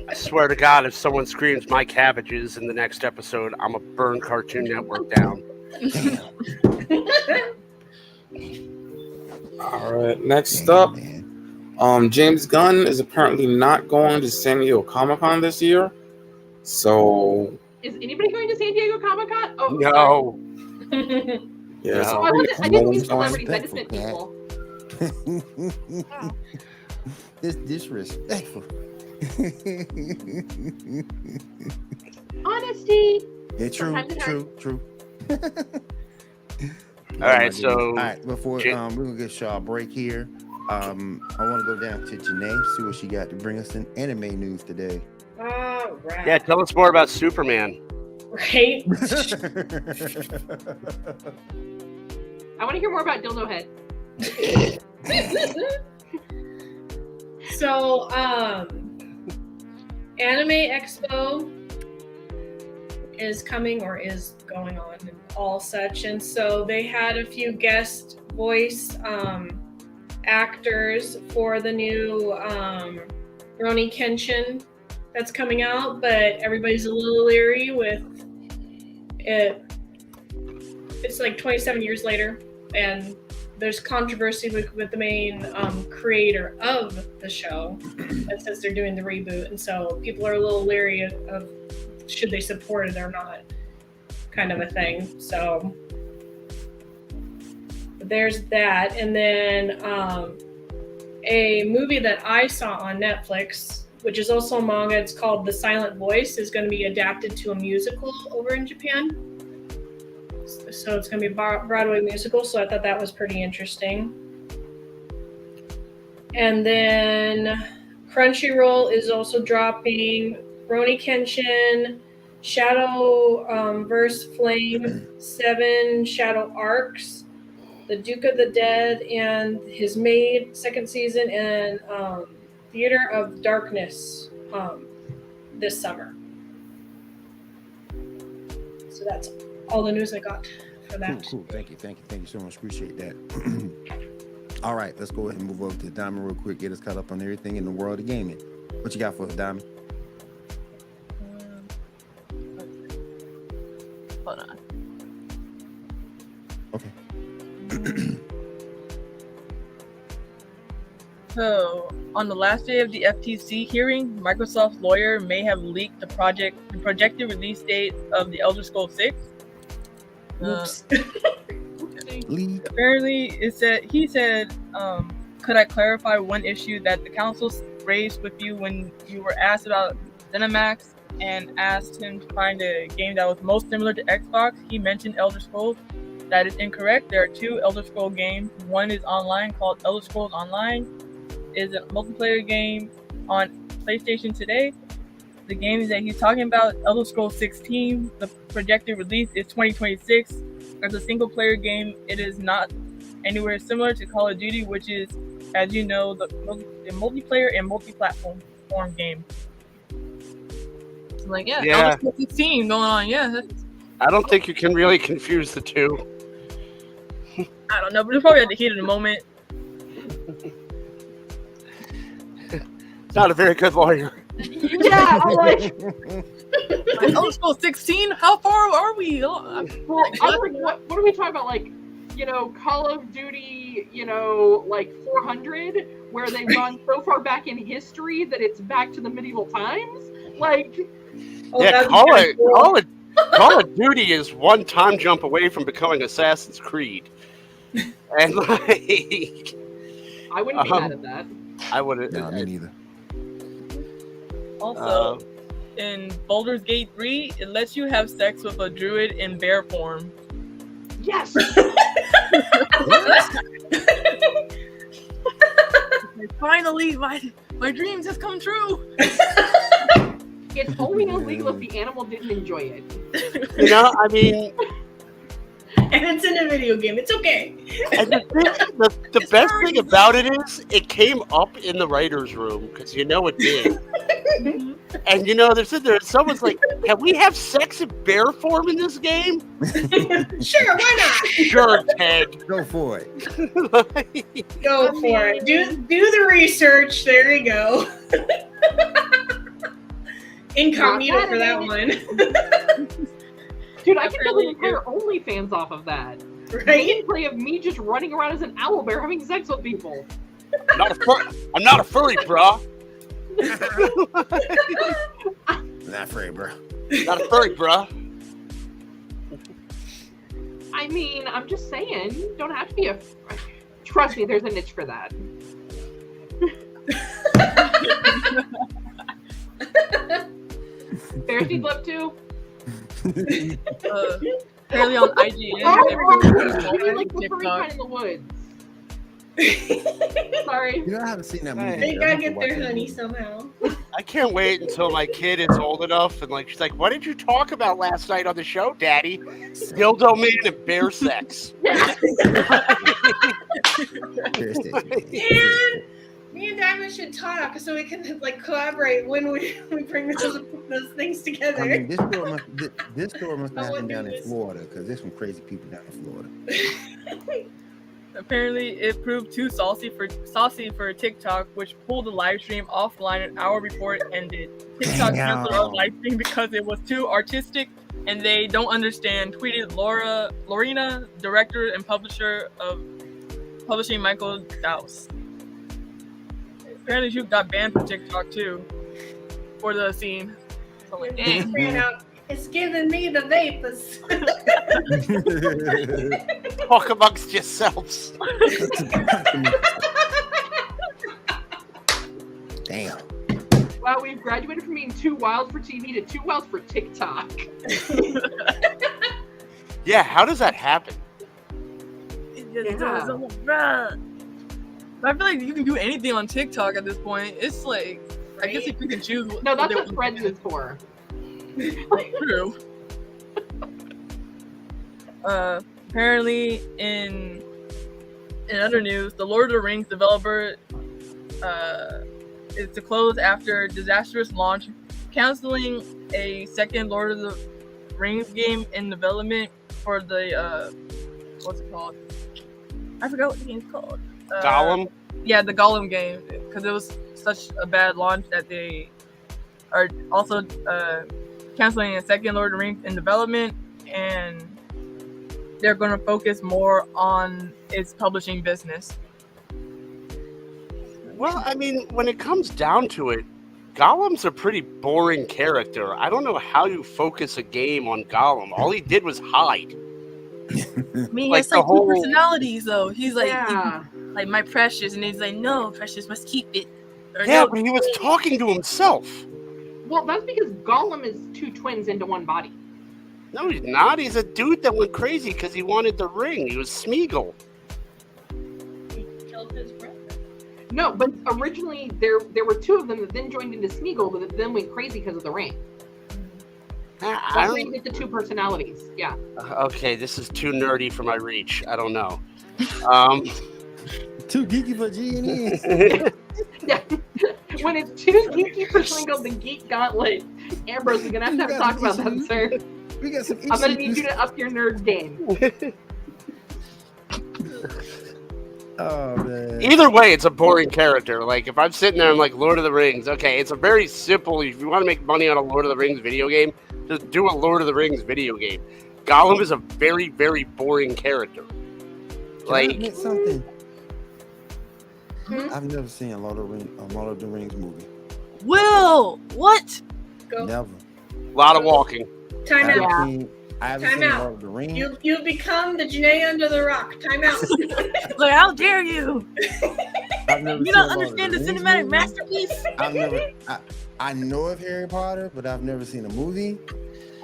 I swear to God, if someone screams "my cabbages" in the next episode, I'm gonna burn Cartoon Network down. All right. Next up, James Gunn is apparently not going to San Diego Comic-Con this year. So Is anybody going to San Diego Comic-Con? Oh, No. yeah. No. so I didn't mean No celebrities. I just disrespectful, meant people. It's disrespectful. Honesty. Yeah, true. All right, so all right, before we're gonna get Shaw a break here. I want to go down to Janae, see what she got to bring us in anime news today. All right. yeah, tell us more about Superman. Right. I want to hear more about Dildo Head. So, Anime Expo is coming or is going on and all such, and so they had a few guest voice actors for the new Rurouni Kenshin that's coming out, but everybody's a little leery with it. It's like 27 years later, and there's controversy with the main creator of the show that says they're doing the reboot, and so people are a little leery of should they support it or not, kind of a thing. So there's that, and then a movie that I saw on Netflix, which is also a manga. It's called The Silent Voice. Is going to be adapted to a musical over in Japan. So it's going to be a Broadway musical. So I thought that was pretty interesting. And then Crunchyroll is also dropping Rurouni Kenshin, Shadow Verse Flame 7 Shadow Arcs, The Duke of the Dead and His Maid, second season, and Theater of Darkness this summer. So that's all the news I got for that. Cool. Thank you so much. Appreciate that. All right, let's go ahead and move over to Diamond real quick. Get us caught up on everything in the world of gaming. What you got for us, Diamond? Hold on. Okay. So, on the last day of the FTC hearing, Microsoft's lawyer may have leaked the projected release date of The Elder Scrolls 6. Oops. Apparently, he said, could I clarify one issue that the council raised with you when you were asked about ZeniMax and asked him to find a game that was most similar to Xbox? He mentioned Elder Scrolls. That is incorrect. There are two Elder Scrolls games. One is online called Elder Scrolls Online. It is a multiplayer game on PlayStation today. The game that he's talking about, Elder Scrolls 16, the projected release is 2026. As a single player game, it is not anywhere similar to Call of Duty, which is, as you know, the multiplayer and multi-platform game. So like, Elder Scrolls 16 going on, I don't think you can really confuse the two. I don't know, but it's probably at the heat of the moment. Not a very good lawyer. Yeah, I'm like, Like, Elder Scrolls 16? How far are we? Well, I think, what are we talking about? Like, Call of Duty, like 400, where they've gone so far back in history that it's back to the medieval times? Like... Yeah, Call of Duty is one time jump away from becoming Assassin's Creed. And like... I wouldn't be mad at that. I wouldn't. No, me neither. Also, in Baldur's Gate 3, it lets you have sex with a druid in bear form. Yes! Finally, my dreams have come true! It's only illegal if the animal didn't enjoy it. I mean... And it's in a video game. It's okay. And the best thing about it is it came up in the writer's room, because it did. And someone's like, can we have sex in bear form in this game? Sure, why not? Sure, Ted. Go for it. Go for it. Do the research. There you go. Incognito for that one. Dude, I can build an entire OnlyFans off of that. Right? Gameplay of me just running around as an owlbear having sex with people. I'm not a furry, bro. Not free, bro. Not a furry, bro. I mean, I'm just saying, you don't have to be Trust me, there's a niche for that. Bears need love too. Apparently on IGN, Maybe like the furry kind in the woods. Sorry. I haven't seen that movie. They gotta get their honey somehow. I can't wait until my kid is old enough and she's like, what did you talk about last night on the show, Daddy? Dildo man and bear sex. Me and Diamond should talk so we can collaborate when we bring those things together. I mean, this story must have happened down in Florida, because there's some crazy people down in Florida. Apparently, it proved too saucy for TikTok, which pulled the live stream offline an hour before it ended. TikTok canceled our live stream because it was too artistic and they don't understand. Tweeted Lorena, director and publisher of Publishing Michael Dowse. Apparently, she got banned from TikTok too for the scene. So like, dang. It's giving me the vapors. Talk amongst yourselves. Damn. Wow, we've graduated from being too wild for TV to too wild for TikTok. Yeah, how does that happen? I feel like you can do anything on TikTok at this point. It's like, I guess if you can choose. No, that's what Threads is for. True. Apparently, in other news, the Lord of the Rings developer is to close after disastrous launch, canceling a second Lord of the Rings game in development for the what's it called? I forgot what the game's called. Gollum? Yeah, the Gollum game, because it was such a bad launch that they are also canceling a second Lord of the Rings in development, and they're going to focus more on its publishing business. Well, I mean, when it comes down to it, Gollum's a pretty boring character. I don't know how you focus a game on Gollum. All he did was hide. I mean, he has like two personalities, though. He's like, like my precious, and he's like, no, precious, must keep it. Or, yeah, no, but he was talking to himself. Well, that's because Gollum is two twins into one body. No, he's not. He's a dude that went crazy because he wanted the ring. He was Smeagol. He killed his brother. No, but originally there were two of them that then joined into Smeagol, but that then went crazy because of the ring. That's where you get the two personalities. Yeah. Okay, this is too nerdy for my reach. I don't know. Too geeky for G&E. Yeah. When it's too geeky for something called the Geek Gauntlet, Ambrose, we're gonna have to talk about that, sir. We got some. I'm gonna need you to up your nerd game. Oh man. Either way, it's a boring character. Like, if I'm sitting there and like Lord of the Rings, okay, it's a very simple. If you want to make money on a Lord of the Rings video game, just do a Lord of the Rings video game. Gollum is a very, very boring character. Can I admit something? Hmm? I've never seen a Lord of the Rings movie. Will, what? Go. Never. A lot of walking. Time I out. haven't seen, I haven't Time seen out. Lord of the Rings. You become the Janae under the rock. Time out. Like, how dare you? I've never You seen don't Lord of understand the Rings cinematic movie. masterpiece? I've never. I know of Harry Potter, but I've never seen a movie.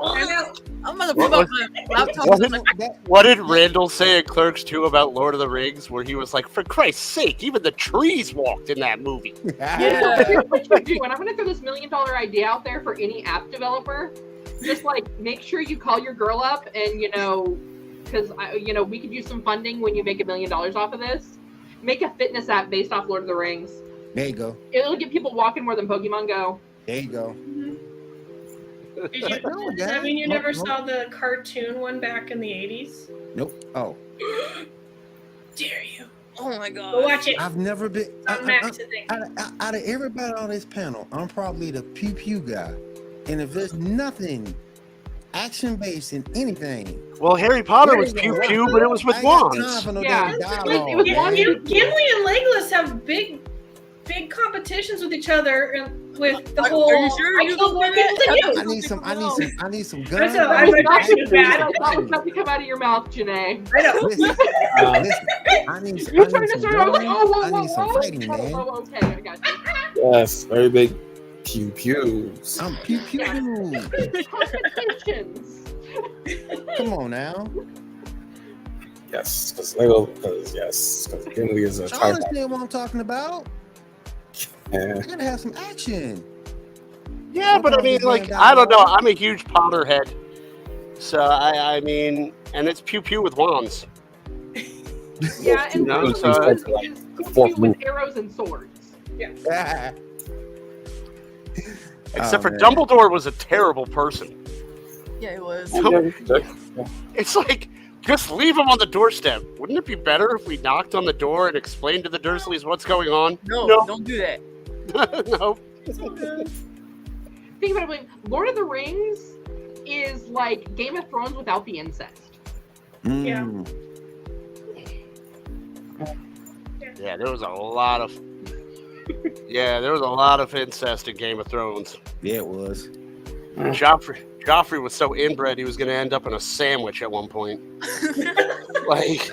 Time out. I'm gonna What pull up was- my laptop. what and is- like, What did Randall say in Clerks 2 about Lord of the Rings, where he was like, for Christ's sake, even the trees walked in that movie? yeah. Here's what you do, and I'm going to throw this $1 million idea out there for any app developer. Just like make sure you call your girl up, and because we could use some funding when you make $1 million off of this. Make a fitness app based off Lord of the Rings. There you go. It'll get people walking more than Pokemon Go. There you go. Did No, you, Dad. I mean, you No, never no. saw the cartoon one back in the 80s? Nope. Oh, Dare you? Oh my god. Go watch it. I've never been. It's on Max, I think. Out of everybody on this panel, I'm probably the pew pew guy. And if there's nothing action based in anything, Well, Harry Potter There was you go. pew pew, but it was with I ain't got time wands. for no Yeah. damn Like, dialogue. it was man. one- Gimli and Legolas have big competitions with each other, and with the Are whole. you sure I you killed don't more do people that? than you. I need some guns. That's a- I'm a- That actually bad. was about to come out of your mouth, Janae. I know. Listen, listen, I need You're some trying to guns. start. I was like, oh, I whoa, need some whoa, fighting, whoa, man. whoa, okay, I got you. Yes, very big pew pews. I'm pew pew. Competitions. Come on now. Yes, because Gimli is a Y'all type. understand what I'm talking about? Yeah. I gotta have some action. Yeah, but I mean, like, I don't know. I'm a huge Potterhead. So, I mean, and it's pew pew with wands. Yeah, and No, Lord of so- the Rings is fourth with move. arrows and swords. Except for man. Dumbledore was a terrible person. Yeah, it was. It's like, just leave him on the doorstep. Wouldn't it be better if we knocked on the door and explained to the Dursleys what's going on? No, No. don't do that. No. Think about it, like, Lord of the Rings is like Game of Thrones without the incest. Mm. Yeah, there was a lot of. Yeah, there was a lot of incest in Game of Thrones. Yeah, it was. Joffrey was so inbred he was going to end up in a sandwich at one point. Like,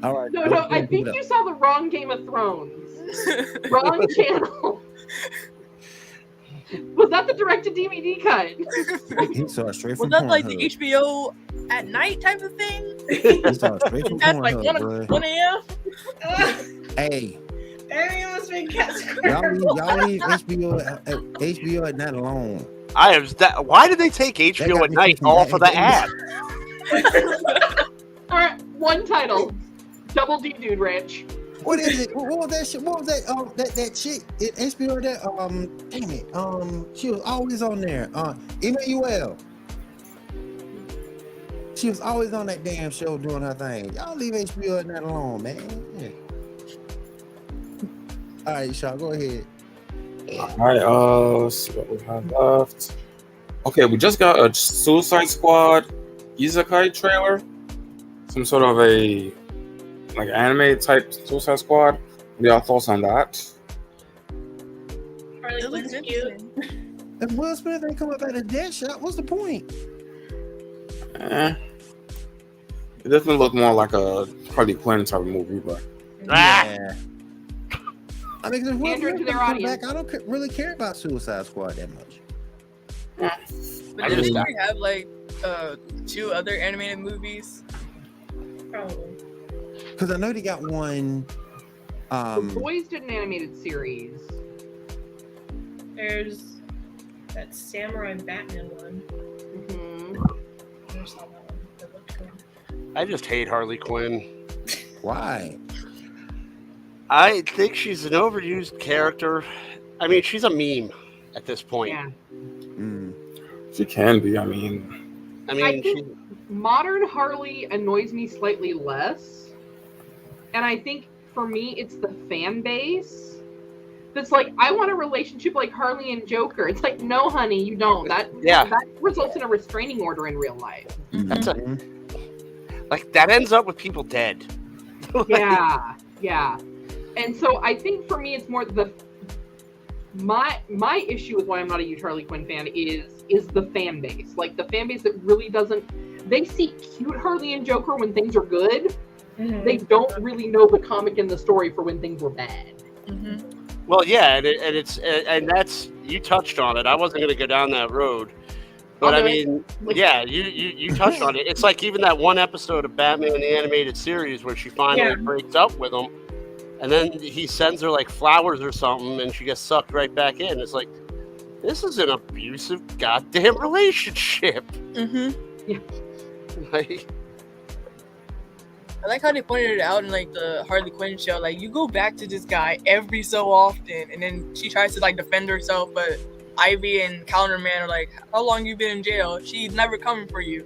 All right. No, I think you saw the wrong Game of Thrones. Wrong channel. Was that the direct-to-DVD cut? He saw it straight Was from that like the Pornhub. HBO at night type of thing? He saw it straight from That's like Pornhub, 1 boy. a.m.? Hey, Everyone must be cat y'all leave HBO at night alone. why did they take HBO got at me night thinking off that of the it- ad? All right, one title. Double D Dude Ranch. What is it? What was that shit? What was that? That chick at HBO? That damn it. She was always on there. Emmanuel. She was always on that damn show doing her thing. Y'all leave HBO at night alone, man. Yeah. All right, Shaw, go ahead. All right, let's see what we have left. Okay, we just got a Suicide Squad Isekai trailer. Some sort of a like anime type Suicide Squad. What are y'all thoughts on that? Harley It looks Quinn's cute. interesting. If Will Smith ain't come up at a dead shot, what's the point? It doesn't look more like a Harley Quinn type of movie, but Yeah. I mean, if Will Pander Smith to their come audience. back, I don't really care about Suicide Squad that much. But I didn't just- we have like 2 other animated movies? Probably. Because I know they got one. The Boys did an animated series. There's that Samurai Batman one. Mhm. I never saw that one. That looked good. I just hate Harley Quinn. Why? I think she's an overused character. I mean, she's a meme at this point. Yeah. Mm. she can be. I mean, I mean, I think modern Harley annoys me slightly less. And I think for me, it's the fan base that's like, I want a relationship like Harley and Joker. It's like, no, honey, you don't. That results in a restraining order in real life. That's like that ends up with people dead. Yeah. And so I think for me, it's more my issue with why I'm not a huge Harley Quinn fan is the fan base. Like the fan base that really doesn't. They see cute Harley and Joker when things are good. Mm-hmm. They don't really know the comic and the story for when things were bad. Mm-hmm. Well, yeah, and that's you touched on it. I wasn't going to go down that road, but I mean, yeah, you touched on it. It's like even that one episode of Batman the Animated Series where she finally breaks up with him, and then he sends her like flowers or something, and she gets sucked right back in. It's like this is an abusive goddamn relationship. Mm-hmm. Yeah. Like, I like how they pointed it out in like the Harley Quinn show. Like you go back to this guy every so often, and then she tries to like defend herself, but Ivy and Calendar Man are like, "How long you been in jail? She's never coming for you."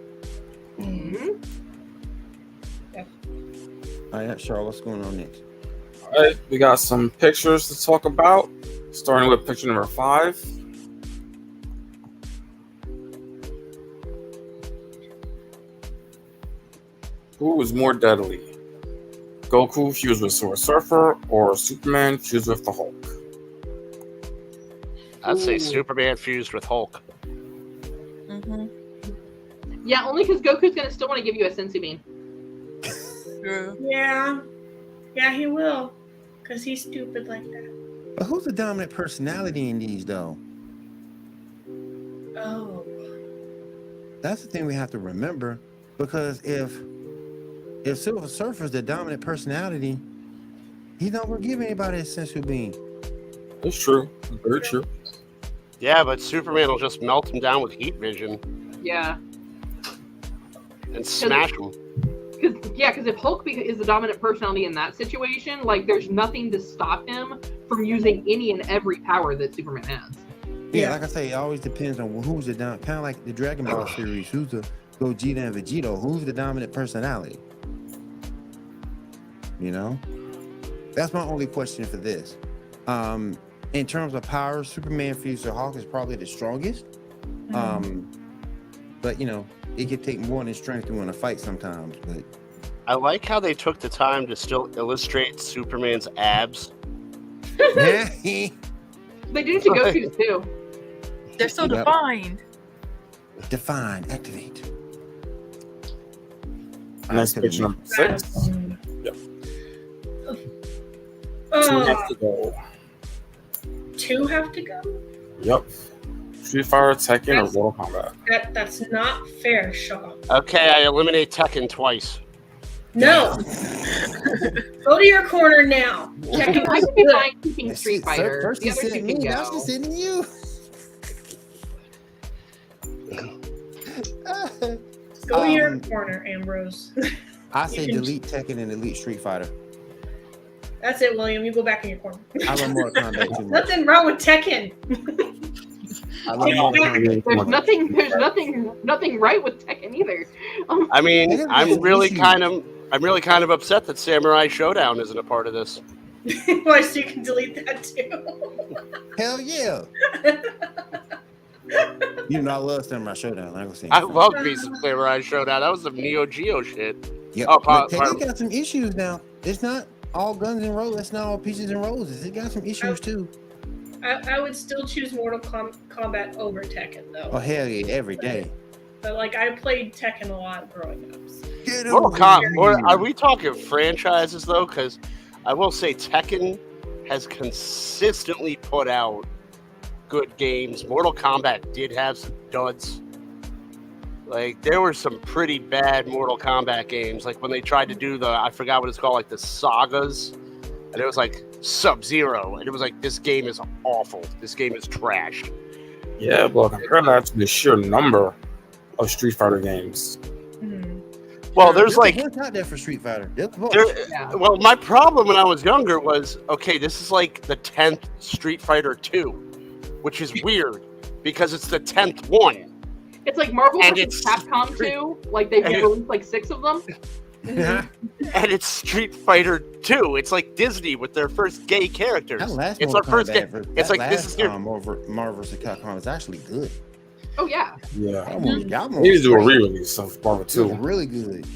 Mm-hmm. All right, Charles, what's going on next? All right, we got some pictures to talk about, starting with picture number 5. Who is more deadly? Goku fused with Silver Surfer or Superman fused with the Hulk? I'd say Superman fused with Hulk. Mm-hmm. Yeah, only because Goku's gonna still want to give you a senzu bean. True. Yeah, he will, because he's stupid like that. But who's the dominant personality in these, though? Oh. That's the thing we have to remember, because if Silver Surfer's the dominant personality, he's not gonna give anybody a sensu bean. That's true. Very true. Yeah, but Superman will just melt him down with heat vision Yeah. and smash him. Because if Hulk is the dominant personality in that situation, like there's nothing to stop him from using any and every power that Superman has. Yeah, like I say, it always depends on who's the dominant. Kind of like the Dragon Ball series. Who's the Gogeta and Vegito? Who's the dominant personality? You know, that's my only question for this. In terms of power, Superman fused to Hulk is probably the strongest. But you know, it could take more than strength to win a fight sometimes. But I like how they took the time to still illustrate Superman's abs. They did it to Goku's too. They're so defined. Define, activate. Next picture number 6. Yep. 2 have to go. 2 have to go? Yep. Street Fighter, Tekken, or Mortal Kombat? That's not fair, Sean. Okay, I eliminate Tekken twice. No. Go to your corner now. I can be fine keeping Street Fighter. First The he's other two sitting can me, go. now she's sitting you. Go to your corner, Ambrose. I say delete Tekken and delete Street Fighter. That's it, William. You go back in your corner. I love Mortal Kombat too much. Nothing wrong with Tekken. I love Mortal Kombat. There's nothing right with Tekken either. I mean, I'm really kind of upset that Samurai Showdown isn't a part of this. Why, so you can delete that too? Hell yeah. You know, I love Samurai Showdown. I love me some Samurai Showdown. That was some Neo Geo shit. Yep. Oh, Tekken got some issues now. It's not all guns and roses. It's not all peaches and roses. It got some issues too. I would still choose Mortal Kombat over Tekken though. Oh hell yeah, every day. But like I played Tekken a lot growing up. So. Mortal Kombat. Are we talking franchises though? Because I will say Tekken has consistently put out good games. Mortal Kombat did have some duds. Like there were some pretty bad Mortal Kombat games. Like when they tried to do I forgot what it's called, like the sagas, and it was like Sub-Zero, and it was like, this game is awful. This game is trash. Yeah, but compare that to the sheer number of Street Fighter games. Well, there's like what's out there for Street Fighter. Well, my problem when I was younger was, okay, this is like the 10th Street Fighter 2, which is weird because it's the 10th one. It's like Marvel And versus it's Capcom 2. Like they've released like 6 of them. and it's Street Fighter 2. It's like Disney with their first gay characters. That last It's Mortal our first Kombat game. It's like last, this is your Marvel vs. Capcom is actually good. Oh yeah. Yeah. Y'all They need to do a re-release of Marvel It 2. was really good.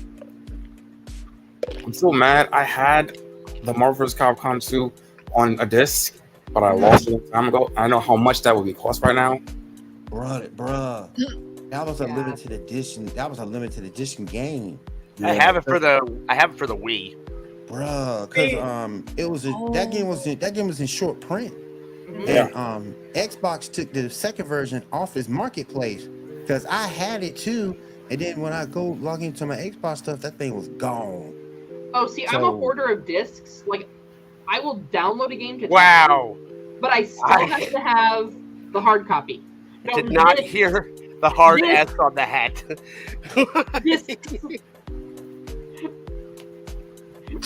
I'm still mad. I had the Marvel vs. Capcom 2 on a disc, but I lost it a time ago. I know how much that would be cost right now. Bruh. That was a limited edition. That was a limited edition game. I have it for the Wii. Bruh, because it was that game was in short print. Yeah. And Xbox took the second version off its marketplace because I had it too. And then when I go log into my Xbox stuff, that thing was gone. Oh, see, I'm a hoarder of discs. Like, I will download a game to Wow. but I still have to have the hard copy. No, Did not discs- hear the hard Discs. S on the hat. discs.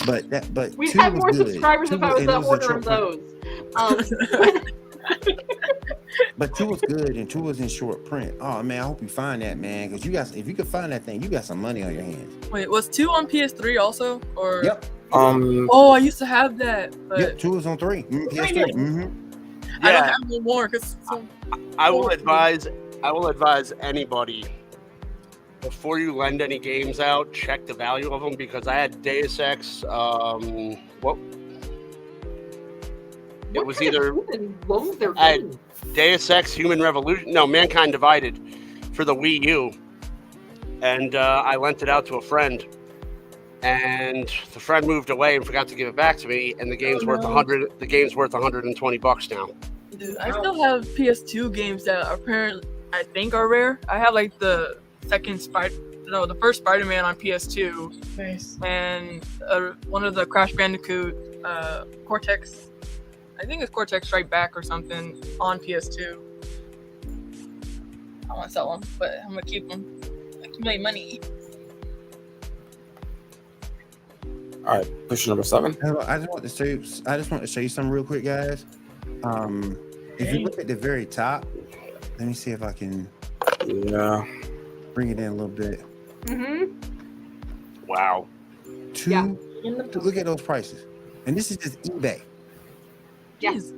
But We'd two have was more good. subscribers Two if I was- was and a it was hoarder in of short those. But two was good and two was in short print. Oh man, I hope you find that, man, because you guys, if you could find that thing, you got some money on your hands. Wait, was 2 on PS3 also? Or Yep. Oh, I used to have that. But Yep. Two was on 3. PS3. I don't Yeah, have no more because I will advise anybody before you lend any games out, check the value of them because I had Deus Ex. It was either Deus Ex Human Revolution. No, Mankind Divided for the Wii U. And I lent it out to a friend. And the friend moved away and forgot to give it back to me. And the game's worth $120 now. dude, I still have PS2 games that apparently I think are rare. I have like the first Spider-Man on PS2. Nice. And one of the Crash Bandicoot Cortex. I think it's Cortex Strike Back or something on PS2. I want to sell them, but I'm gonna keep them. Accumulate money. All right, question number 7. I just want to show you something real quick, guys. If you look at the very top, let me see if I can bring it in a little bit. Wow. Look at those prices. And this is just eBay. Yes.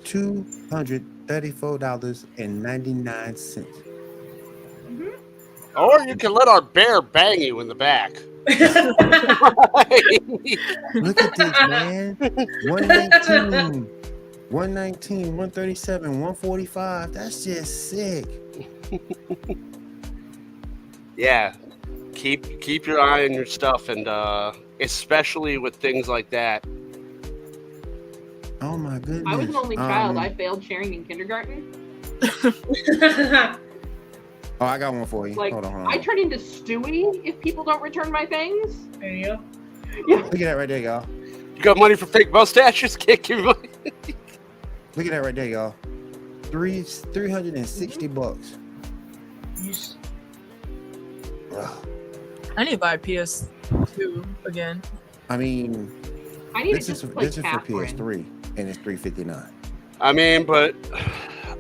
$234.99. Or you can let our bear bang you in the back. Look at this, man. 119, 137, 145. That's just sick. Yeah. Keep your eye on your stuff, and especially with things like that. Oh my goodness. I was an only child. I failed sharing in kindergarten. Oh, I got one for you. Like, Hold on. I turn into Stewie if people don't return my things. There you go. Yeah. Look at that right there, y'all. You got money for fake mustaches? Can't give you money. Look at that right there, y'all. $360. Ugh. I need to buy PS2 again. I mean, I need this to is just for play PS3, Catherine. and it's $359. I mean, but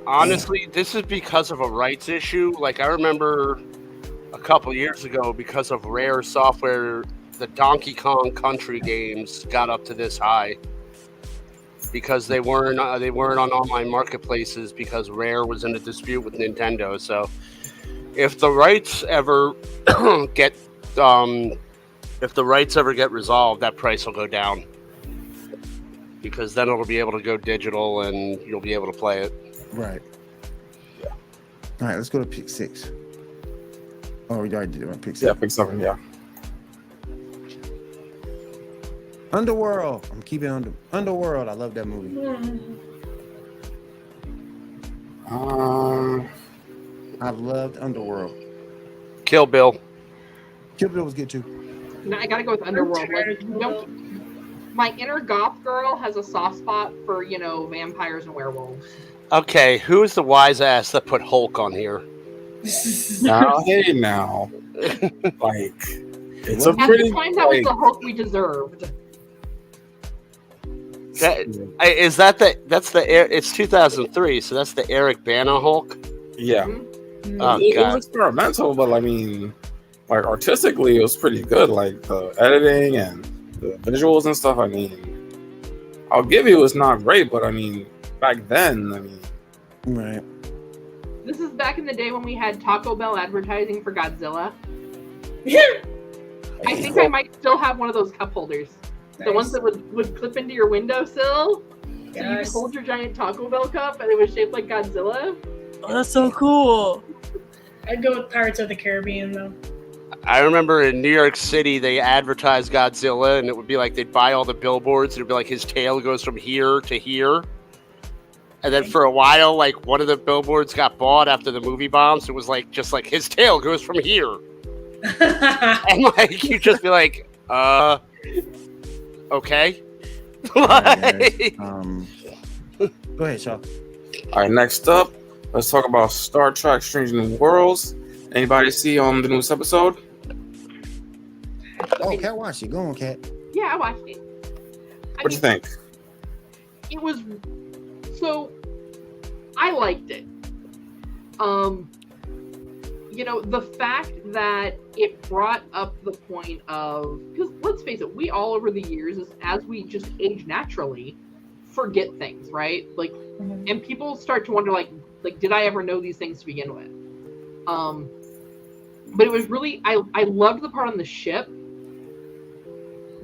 honestly, this is because of a rights issue. Like, I remember a couple years ago, because of Rare software, the Donkey Kong Country games got up to this high because they weren't on online marketplaces because Rare was in a dispute with Nintendo. So, if the rights ever get resolved, that price will go down. Because then it'll be able to go digital and you'll be able to play it. Right. Yeah. All right, let's go to pick 6. Oh, we already did it. Pick 7. Yeah, pick 7, yeah. Underworld. I'm keeping Underworld. I love that movie. I've loved Underworld. Kill Bill. Kill Bill was good too. No, I gotta go with Underworld. Like, my inner goth girl has a soft spot for, vampires and werewolves. Okay, who is the wise ass that put Hulk on here? Now, hey, now. Like, it's a At pretty. the time, that was the Hulk we deserved. It's 2003, so that's the Eric Bana Hulk? Yeah. Oh, it was God. experimental, but I mean, like artistically, it was pretty good. Like the editing and the visuals and stuff. I mean, I'll give you it's not great, but I mean, back then, I mean, Right. This is back in the day when we had Taco Bell advertising for Godzilla. I think I might still have one of those cup holders. The ones that would clip into your windowsill. So you could hold your giant Taco Bell cup and it was shaped like Godzilla. Oh, that's so cool. I'd go with Pirates of the Caribbean though. I remember in New York City, they advertised Godzilla, and it would be like they'd buy all the billboards, and it'd be like his tail goes from here to here. And then for a while, like one of the billboards got bought after the movie bombs. It was like just like his tail goes from here, and like you'd just be like, okay. Like- Go ahead, Shaw. all right. Next up, let's talk about Star Trek: Strange New Worlds. Anybody see the newest episode? Oh, Cat watched it. Go on, Cat. Yeah, I watched it. What do you think? It was so I liked it. You know, the fact that it brought up the point of, because let's face it, we all over the years, as we just age naturally, forget things, right? Like, and people start to wonder, like, did I ever know these things to begin with? But it was really, I loved the part on the ship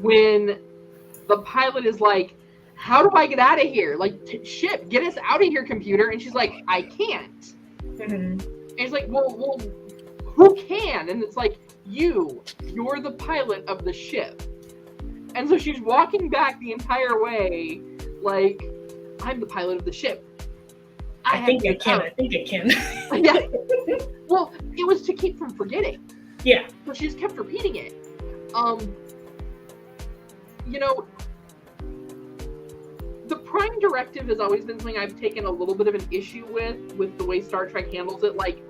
when the pilot is like, how do I get out of here? Like, ship, get us out of here, computer. And she's like, I can't. And he's like, well, who can? And it's like, you're the pilot of the ship. And so she's walking back the entire way, like, I'm the pilot of the ship. I think I can. Yeah. Well, it was to keep from forgetting. Yeah. So she just kept repeating it. You know, the Prime Directive has always been something I've taken a little bit of an issue with the way Star Trek handles it. Like,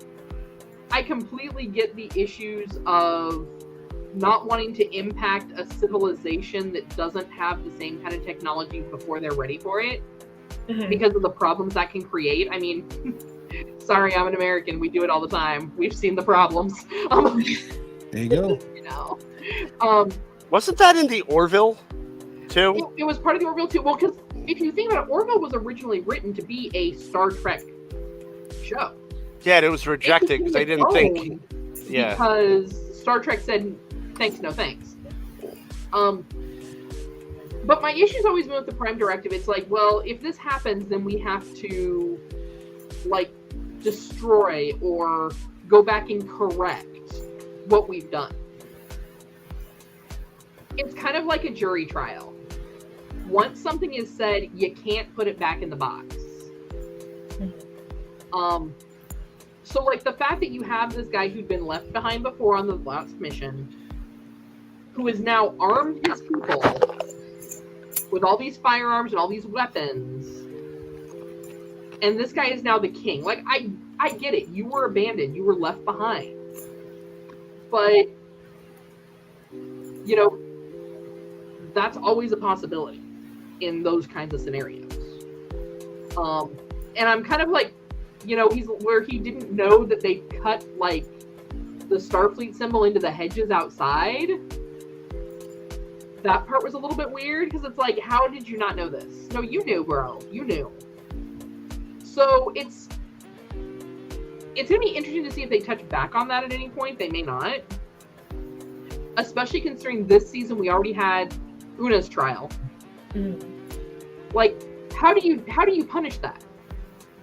I completely get the issues of not wanting to impact a civilization that doesn't have the same kind of technology before they're ready for it, because of the problems that can create. I mean, sorry, I'm an American. We do it all the time. We've seen the problems. There you go. You know, Wasn't that in the Orville too? it was part of the Orville too. Well, because if you think about it, Orville was originally written to be a Star Trek show. Yeah, it was rejected because they didn't think. Yeah. Because Star Trek said, thanks, no thanks. But my issue's always been with the Prime Directive. It's like, well, if this happens, then we have to, like, destroy or go back and correct what we've done. It's kind of like a jury trial. Once something is said, you can't put it back in the box. So, like, the fact that you have this guy who'd been left behind before on the last mission, who has now armed his people with all these firearms and all these weapons, and this guy is now the king. Like, I get it. You were abandoned. You were left behind. But, you know, that's always a possibility in those kinds of scenarios. And I'm kind of like, you know, he's where he didn't know that they cut, like, the Starfleet symbol into the hedges outside. That part was a little bit weird, because it's like, how did you not know this? No, you knew, bro. You knew. So it's going to be interesting to see if they touch back on that at any point. They may not. Especially considering this season we already had Una's trial. Like, how do you punish that?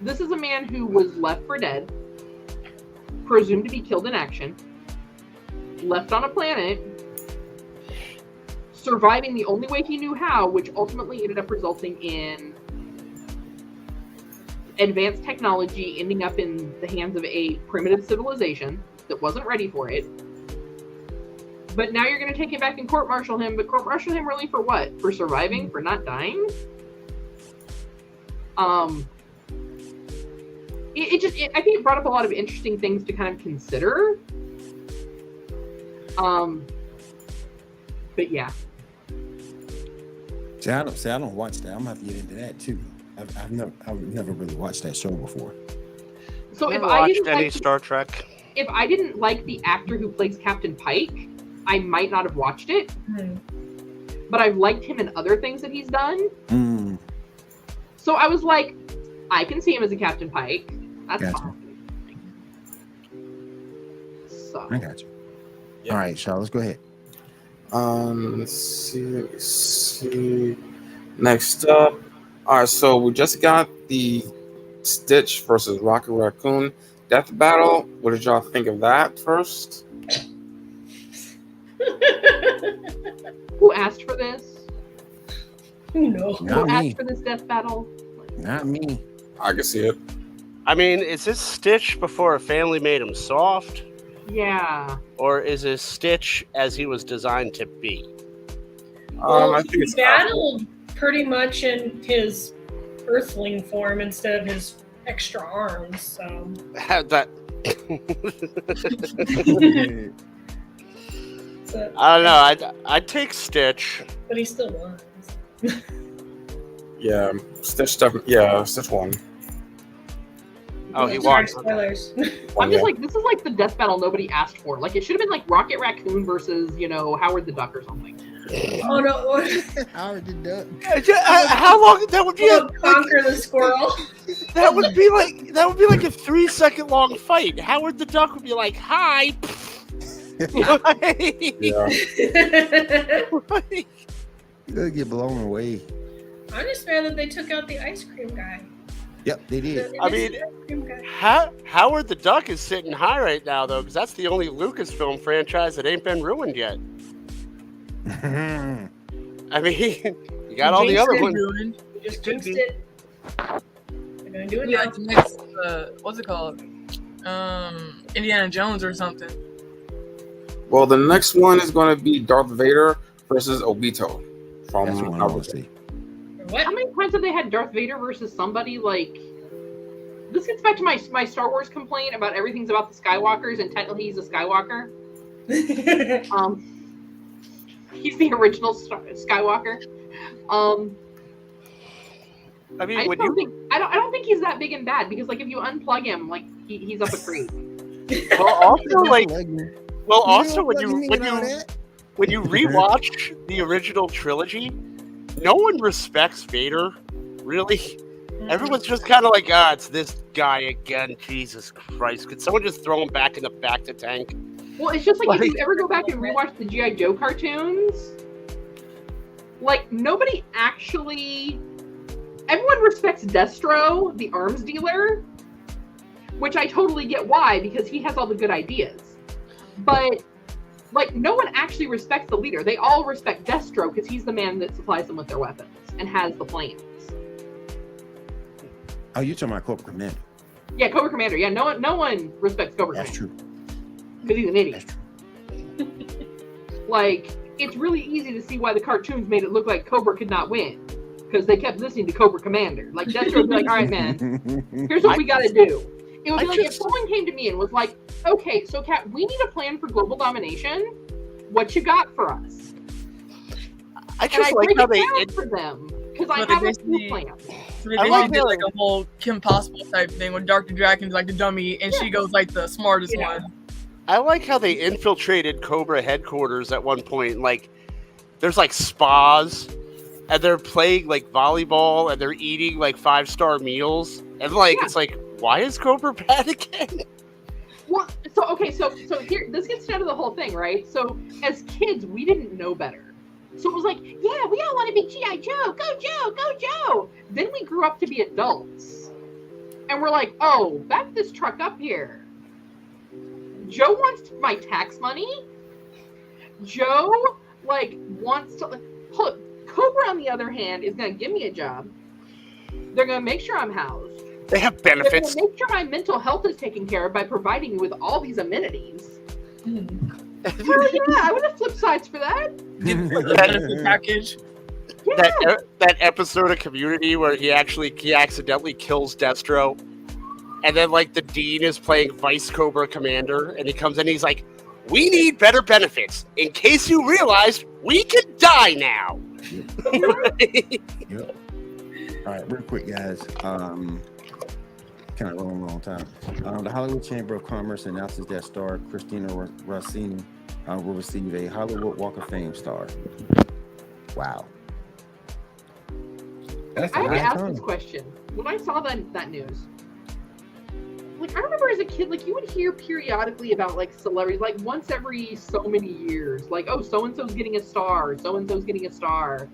This is a man who was left for dead, presumed to be killed in action, left on a planet, surviving the only way he knew how, which ultimately ended up resulting in advanced technology ending up in the hands of a primitive civilization that wasn't ready for it. But now you're going to take him back and court-martial him, but court-martial him really for what? For surviving? For not dying? I think it brought up a lot of interesting things to kind of consider. But yeah. See, I don't watch that. I'm gonna have to get into that too. I've never really watched that show before. So if Never I watched didn't any like, Star Trek. if I didn't like the actor who plays Captain Pike, I might not have watched it. But I've liked him in other things that he's done. Mm, So I was like, I can see him as a Captain Pike. That's Gotcha. fine. So I got you. Yeah. All right, Shaw, let's go ahead. Let's see. Next up. All right, so we just got the Stitch versus Rocket Raccoon death battle. What did y'all think of that first? who asked for this? Who knows? Not Who me. asked for this death battle? Not me. I can see it. I mean, is this Stitch before a family made him soft? Yeah. Or is this Stitch as he was designed to be? I think it's he battled pretty much in his Earthling form instead of his extra arms. So That but, I don't know. I'd take Stitch. but he still won. Yeah, Stitch definitely. Yeah, Stitch won. Oh, he Sorry, won. spoilers. I'm Yeah. just like, this is like the death battle nobody asked for. Like, it should have been like Rocket Raccoon versus, Howard the Duck or something. Oh no! Howard the Duck. How long? That would be We'll conquer the squirrel. that would be like a 3-second long fight. Howard the Duck would be like, "Hi." Yeah. You'll get blown away. I'm just mad that they took out the ice cream guy. Yep, they did. I mean, The ice cream guy. Howard the Duck is sitting high right now, though, because that's the only Lucasfilm franchise that ain't been ruined yet. I mean, you got all the Jinxed other it, ones. ruined. You just Could jinxed be. it. They're gonna do it Yeah, now. like the next, what's it called? Indiana Jones or something. Well, the next one is going to be Darth Vader versus Obito from That's what I want Naruto. to see. What? How many times have they had Darth Vader versus somebody? Like, this gets back to my Star Wars complaint about everything's about the Skywalkers, and technically he's a Skywalker. He's the original Skywalker. I mean, I when don't you think I don't think he's that big and bad, because like if you unplug him, like he's up a creek. also like also when You you mean when all you that? when you rewatch the original trilogy, no one respects Vader, really. Everyone's just kind of like, it's this guy again. Jesus Christ! Could someone just throw him back in the back to tank? Well, it's just like if Like- you ever go back and rewatch the G.I. Joe cartoons, like nobody actually. Everyone respects Destro, the arms dealer, which I totally get why, because he has all the good ideas. But like, no one actually respects the leader. They all respect Destro because he's the man that supplies them with their weapons and has the plans. Oh, you're talking about Cobra Commander. Yeah, Cobra Commander. Yeah, no one respects Cobra That's Commander true. because he's an idiot. That's true. Like, it's really easy to see why the cartoons made it look like Cobra could not win, because they kept listening to Cobra Commander. Like, Destro would be like, all right, man, here's what we got to do. It would be like if someone came to me and was like, okay, so Kat, we need a plan for global domination. What you got for us? I And just I like break how it they. down for them, because I But they have a basically- new plan. So they I basically like did how- like a whole Kim Possible type thing where Dr. Draken's like the dummy and she goes like the smartest Yeah. one. I like how they infiltrated Cobra headquarters at one point. Like, there's like spas, and they're playing like volleyball, and they're eating like 5-star meals, and like Yeah. it's like, why is Cobra bad again? Well, so here, this gets down to the whole thing, right? So as kids, we didn't know better. So it was like, yeah, we all want to be G.I. Joe. Go Joe, go Joe. Then we grew up to be adults. And we're like, oh, back this truck up here. Joe wants my tax money. Joe, wants to... Look, Cobra, on the other hand, is going to give me a job. They're going to make sure I'm housed. They have They're going benefits. to make sure my mental health is taken care of by providing me with all these amenities. Hell yeah, I would have flip sides for that. Benefit package. Yeah. That episode of Community where he accidentally kills Destro, and then like the dean is playing Vice Cobra Commander, and he comes in and he's like, "We need better benefits. In case you realized, we can die now." Yep. All right, real quick, guys. Can kind of rolling a long time. The Hollywood Chamber of Commerce announces that star Christina Rossini will receive a Hollywood Walk of Fame star. Wow. That's I a had to nice ask time. this question when I saw that news. Like, I remember as a kid, like, you would hear periodically about, like, celebrities, like, once every so many years, like, oh, so-and-so's getting a star, so-and-so's getting a star.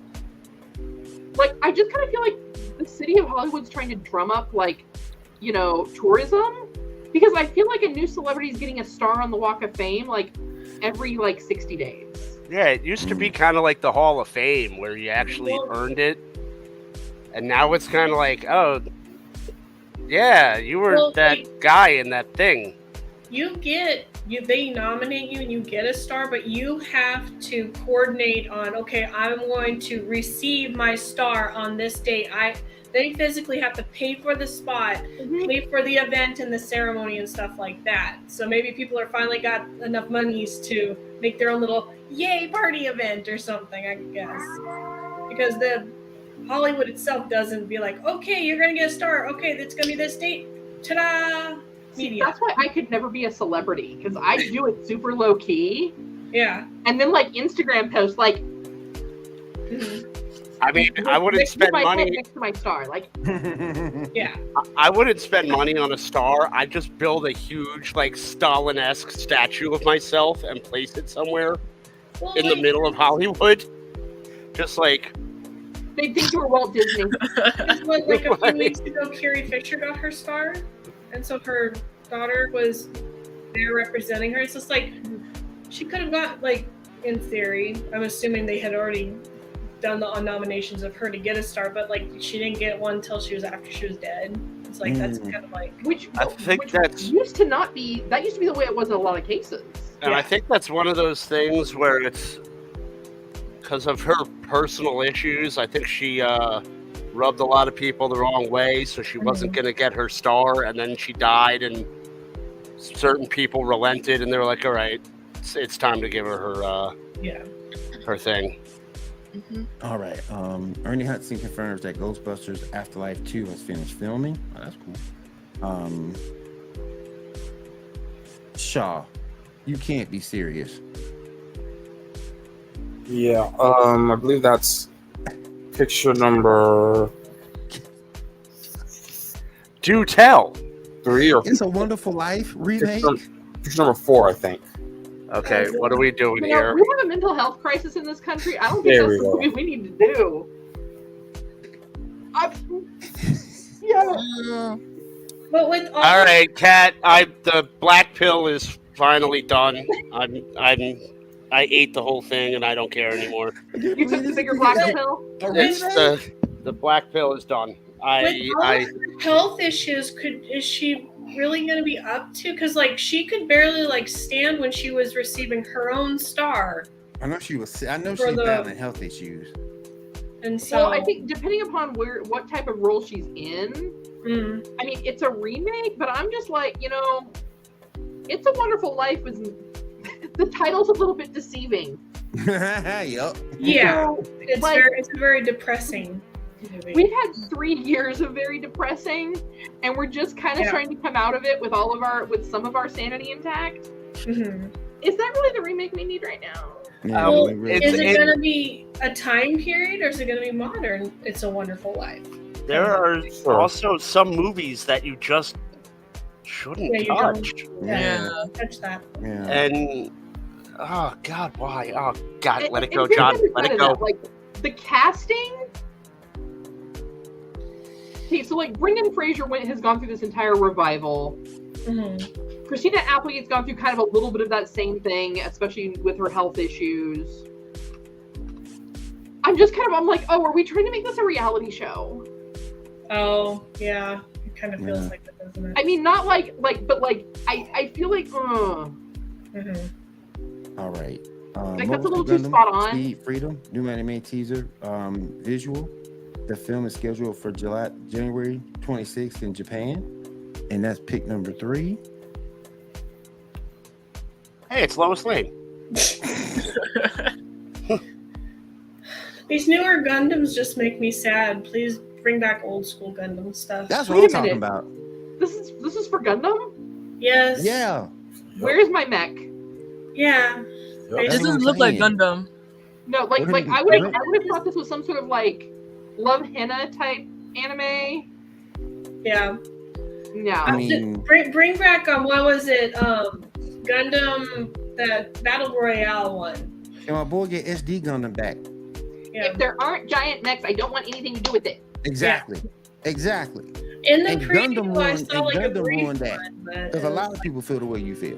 Like, I just kind of feel like the city of Hollywood's trying to drum up, like, you know, tourism, because I feel like a new celebrity is getting a star on the Walk of Fame, like, every, like, 60 days. Yeah, it used to be kind of like the Hall of Fame where you actually earned it. And now it's kind of like, oh, yeah, you were that guy in that thing. They nominate you and you get a star, but you have to coordinate on, okay, I'm going to receive my star on this date. They physically have to pay for the spot, pay for the event and the ceremony and stuff like that. So maybe people are finally got enough monies to make their own little yay party event or something, I guess. Because the Hollywood itself doesn't be like, okay, you're going to get a star. Okay, it's going to be this date. Ta-da! Media. That's why I could never be a celebrity, because I do it super low key. Yeah. And then, like, Instagram posts, like, I mean, I wouldn't spend money next to my star, like. Yeah. I wouldn't spend money on a star. I'd just build a huge, like, Stalin-esque statue of myself and place it somewhere in the middle of Hollywood. Just like. They think you were Walt Disney. Like a few weeks ago, Carrie Fisher got her star, and so her daughter was there representing her. It's just like she could have got, like, in theory, I'm assuming they had already done the nominations of her to get a star, but like she didn't get one until after she was dead. It's like that's kind of like I think that's used to be the way it was in a lot of cases. And I think that's one of those things where it's because of her personal issues. I think she rubbed a lot of people the wrong way, so she wasn't going to get her star, and then she died, and certain people relented, and they were like, all right, it's time to give her her thing. All right. Ernie Hudson confirms that Ghostbusters Afterlife 2 has finished filming. Oh, that's cool. Shaw, you can't be serious. Yeah, I believe that's picture number. Do tell. 3 or It's a Wonderful Life remake. Picture number 4, I think. Okay, what are we doing here? We have a mental health crisis in this country. I don't think that's the movie we need to do. But with all right, Kat, the black pill is finally done. I ate the whole thing and I don't care anymore. You took the bigger black pill? It's the black pill is done. With all of her health issues, is she really going to be up to? Because like she could barely like stand when she was receiving her own star. I know she's battling health issues. And so I think depending upon what type of role she's in, I mean, it's a remake, but I'm just like, It's a Wonderful Life is the title's a little bit deceiving. Yep. Yeah, it's very depressing. We've had 3 years of very depressing, and we're just kind of trying to come out of it with some of our sanity intact. Mm-hmm. Is that really the remake we need right now? Yeah, is it going to be a time period, or is it going to be modern? It's a Wonderful Life. There are also some movies that you just shouldn't touch. Touch that. Yeah. And oh God, why? Oh God, let it go, John. Let it go. Like the casting. Okay, so like Brendan Fraser has gone through this entire revival. Mm-hmm. Christina Applegate's gone through kind of a little bit of that same thing, especially with her health issues. I'm like, oh, are we trying to make this a reality show? Oh, yeah. It kind of feels like that, doesn't it? I mean, not like, but like, I feel like, Mm-hmm. All right. Like that's a little too spot on. Speed Freedom, new anime teaser, visual. The film is scheduled for January 26th in Japan, and that's pick number 3. Hey, it's Lois Lane. These newer Gundams just make me sad. Please bring back old school Gundam stuff. That's what I'm talking about. This is for Gundam? Yes. Yeah. Where's my mech? Yeah. It That's what doesn't I'm look like saying. Gundam. No, like What did I he- would have thought this was some sort of like Love Hina type anime. Yeah. No. I mean, Bring back what was it? Gundam, that Battle Royale one. and my boy get SD Gundam back. Yeah. If there aren't giant mechs, I don't want anything to do with it. Exactly. Exactly. In the And preview, Gundam I ruined- saw like a and Gundam brief ruined that. one, but Because a lot of people feel the way you feel.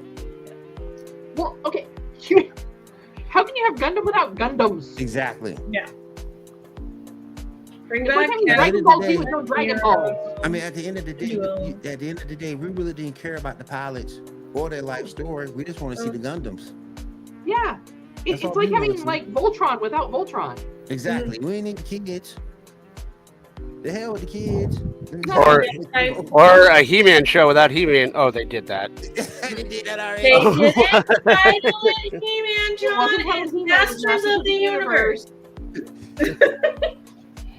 Well, okay. How can you have Gundam without Gundams? Exactly. bring It's back. like having at the Dragon end Ball of the Z day- with no Dragon Balls. I mean, at the end of the day, Duo. we really didn't care about the pilots or their life story. We just want to see the Gundams. Yeah. That's It's all like we wanna having see. like Voltron without Voltron. Exactly. We ain't need the kids. The hell with the kids. Or a He-Man show without He-Man. Oh, they did that. They did that They already. did it. Title it He-Man It wasn't John called is He-Man, it was Masters of the Universe.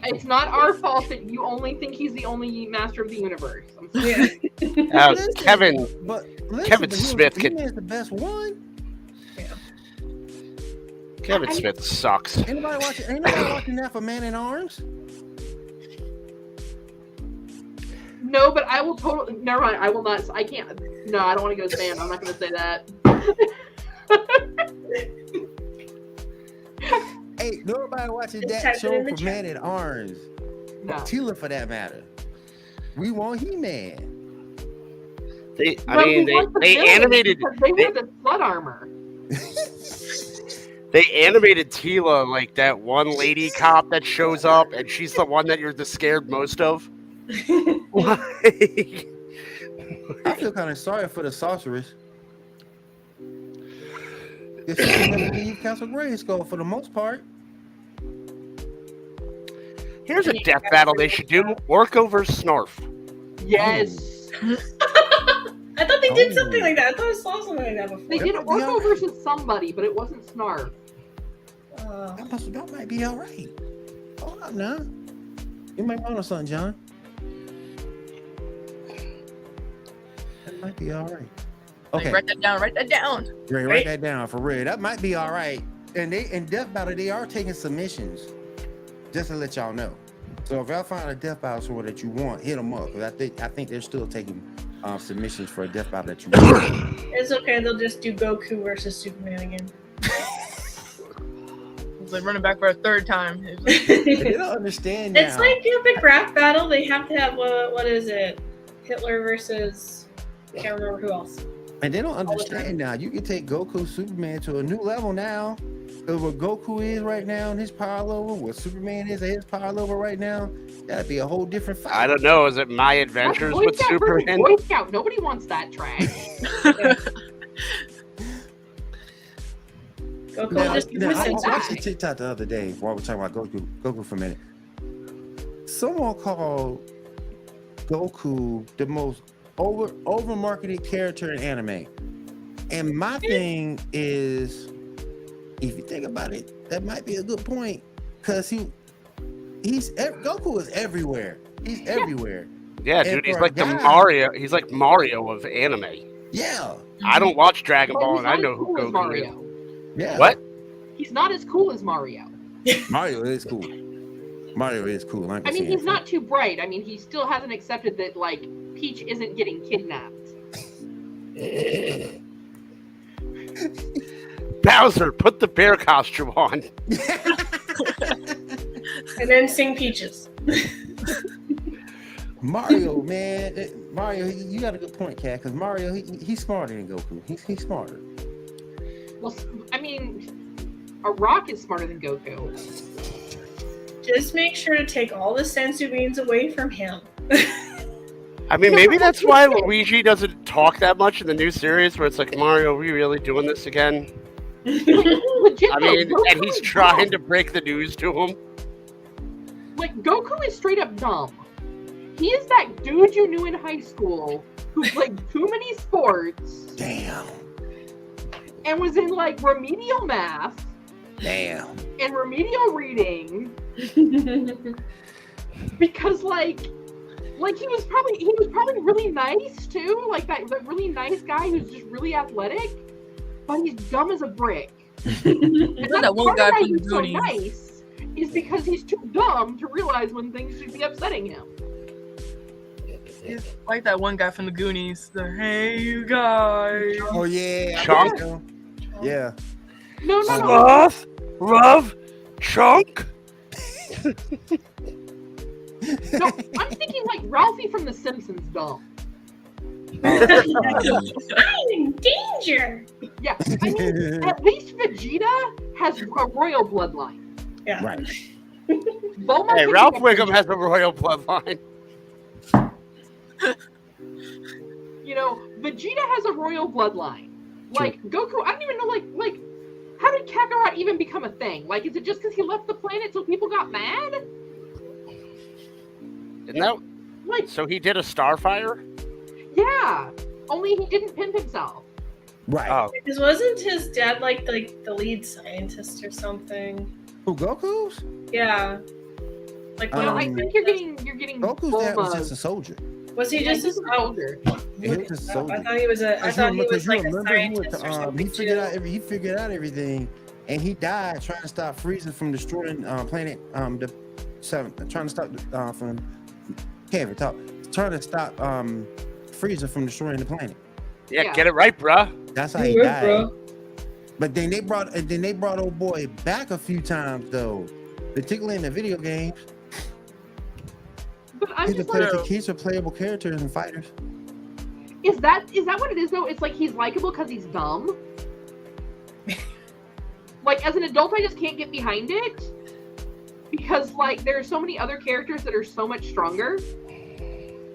It's not our fault that you only think he's the only master of the universe. I'm sorry. Yeah. Listen, Kevin but listen, Kevin but Smith he can- is the best one. Kevin Smith sucks. Anybody watching that for Man in Arms? No, but I will totally. Never mind. I will not. I can't. No, I don't want to go spam. I'm not going to say that. Hey, nobody watching Just that type it show in the for chat. Man in Arms. No. Tila, for that matter. We want He-Man. But I mean, we want the they villains animated because they wear the slut armor. they animated Tila like that one lady cop that shows up, and she's the one that you're the scared most of. Like, I feel kind of sorry for the sorceress. If she can never leave Castle Grayskull for the most part. here's a death battle they should do: Orko versus Snarf. Yes. I thought they did something like that. I thought I saw something like that before. They did Orko versus somebody, but it wasn't Snarf. That might be all right. Hold up now. You might want something, John. That might be all right. Like, Okay, write that down. Write that down. Ray, write that down for real. That might be all right. And they in Death Battle, they are taking submissions. Just to let y'all know. So if y'all find a Death Battle sort that you want, hit them up. 'Cause I think they're still taking submissions for a Death Battle that you want. It's okay. They'll just do Goku versus Superman again. It's like running back for a third time. It's like, They don't understand now. It's like Epic Rap Battle. They have to have what is it? Hitler versus I can't remember who else. And they don't understand now. You can take Goku, Superman to a new level now. Because what Goku is right now in his power level, what Superman is at his power level right now, that'd be a whole different fight. I don't know. Is it My That's Adventures Boy with Scout versus Superman? Boy Scout. Nobody wants that trash. Goku Now, just now, I listen was to watching it. TikTok the other day while we're talking about Goku for a minute. Someone called Goku the most over marketed character in anime. And my thing is, if you think about it, that might be a good point. Because Goku is everywhere. He's everywhere. Yeah, And dude, he's for a like the guy- Mario. He's like Mario of anime. Yeah. I don't watch Dragon But Ball, he's and I not know as who cool as Goku is. Mario. Yeah. What? He's not as cool as Mario. Mario is cool. Mario is cool. I mean, he's not too bright. I mean, he still hasn't accepted that, like, Peach isn't getting kidnapped. Bowser, put the bear costume on. And then sing Peaches. Mario, man. Mario, you got a good point, Kat, because Mario, he's smarter than Goku. He's smarter. Well, I mean, a rock is smarter than Goku. Just make sure to take all the sensu beans away from him. I mean, maybe that's why Luigi doesn't talk that much in the new series, where it's like, Mario, are we really doing this again? Legit, I mean, though, and Goku he's is trying dumb. to break the news to him. Like, Goku is straight up dumb. He is that dude you knew in high school who played too many sports Damn. and was in, like, remedial math Damn. and remedial reading because, like, Like he was probably really nice too, like that really nice guy who's just really athletic, but he's dumb as a brick. And that's that one guy why from the he's so Goonies. nice is because he's too dumb to realize when things should be upsetting him. It's like that one guy from the Goonies. The hey you guys. Oh yeah. Chunk? Yeah. No. Sloth, Love, Chunk. No, I'm thinking like Ralphie from The Simpsons dumb. I'm in danger. Yeah, I mean, at least Vegeta has a royal bloodline. Yeah. Right. Bulma Hey, can Ralph be a Wiggum Vegeta. has a royal bloodline. You know, Vegeta has a royal bloodline. Like Goku, I don't even know. Like, how did Kakarot even become a thing? Like, is it just because he left the planet so people got mad? Isn't that Like, so? He did a Starfire. yeah. Only he didn't pimp himself. Right. Oh, Because wasn't his dad like the lead scientist or something? Who, Goku's? Yeah. Like No, I Um, think you're getting Goku's dad was Bulma's. just a soldier. was he just He's a soldier. He was just a soldier. I thought he was I thought he was like a scientist or something. He figured out everything, and he died trying to stop freezing from destroying planet the 7th, trying to stop from Kevin talk, trying to stop freezing from destroying the planet. yeah, Yeah. get it right, bruh. That's how he died. But then they brought old boy back a few times though, particularly in the video games. But I'm just like, He's a playable characters and fighters. is that what it is though? It's like he's likable because he's dumb. Like as an adult, I just can't get behind it because like there are so many other characters that are so much stronger.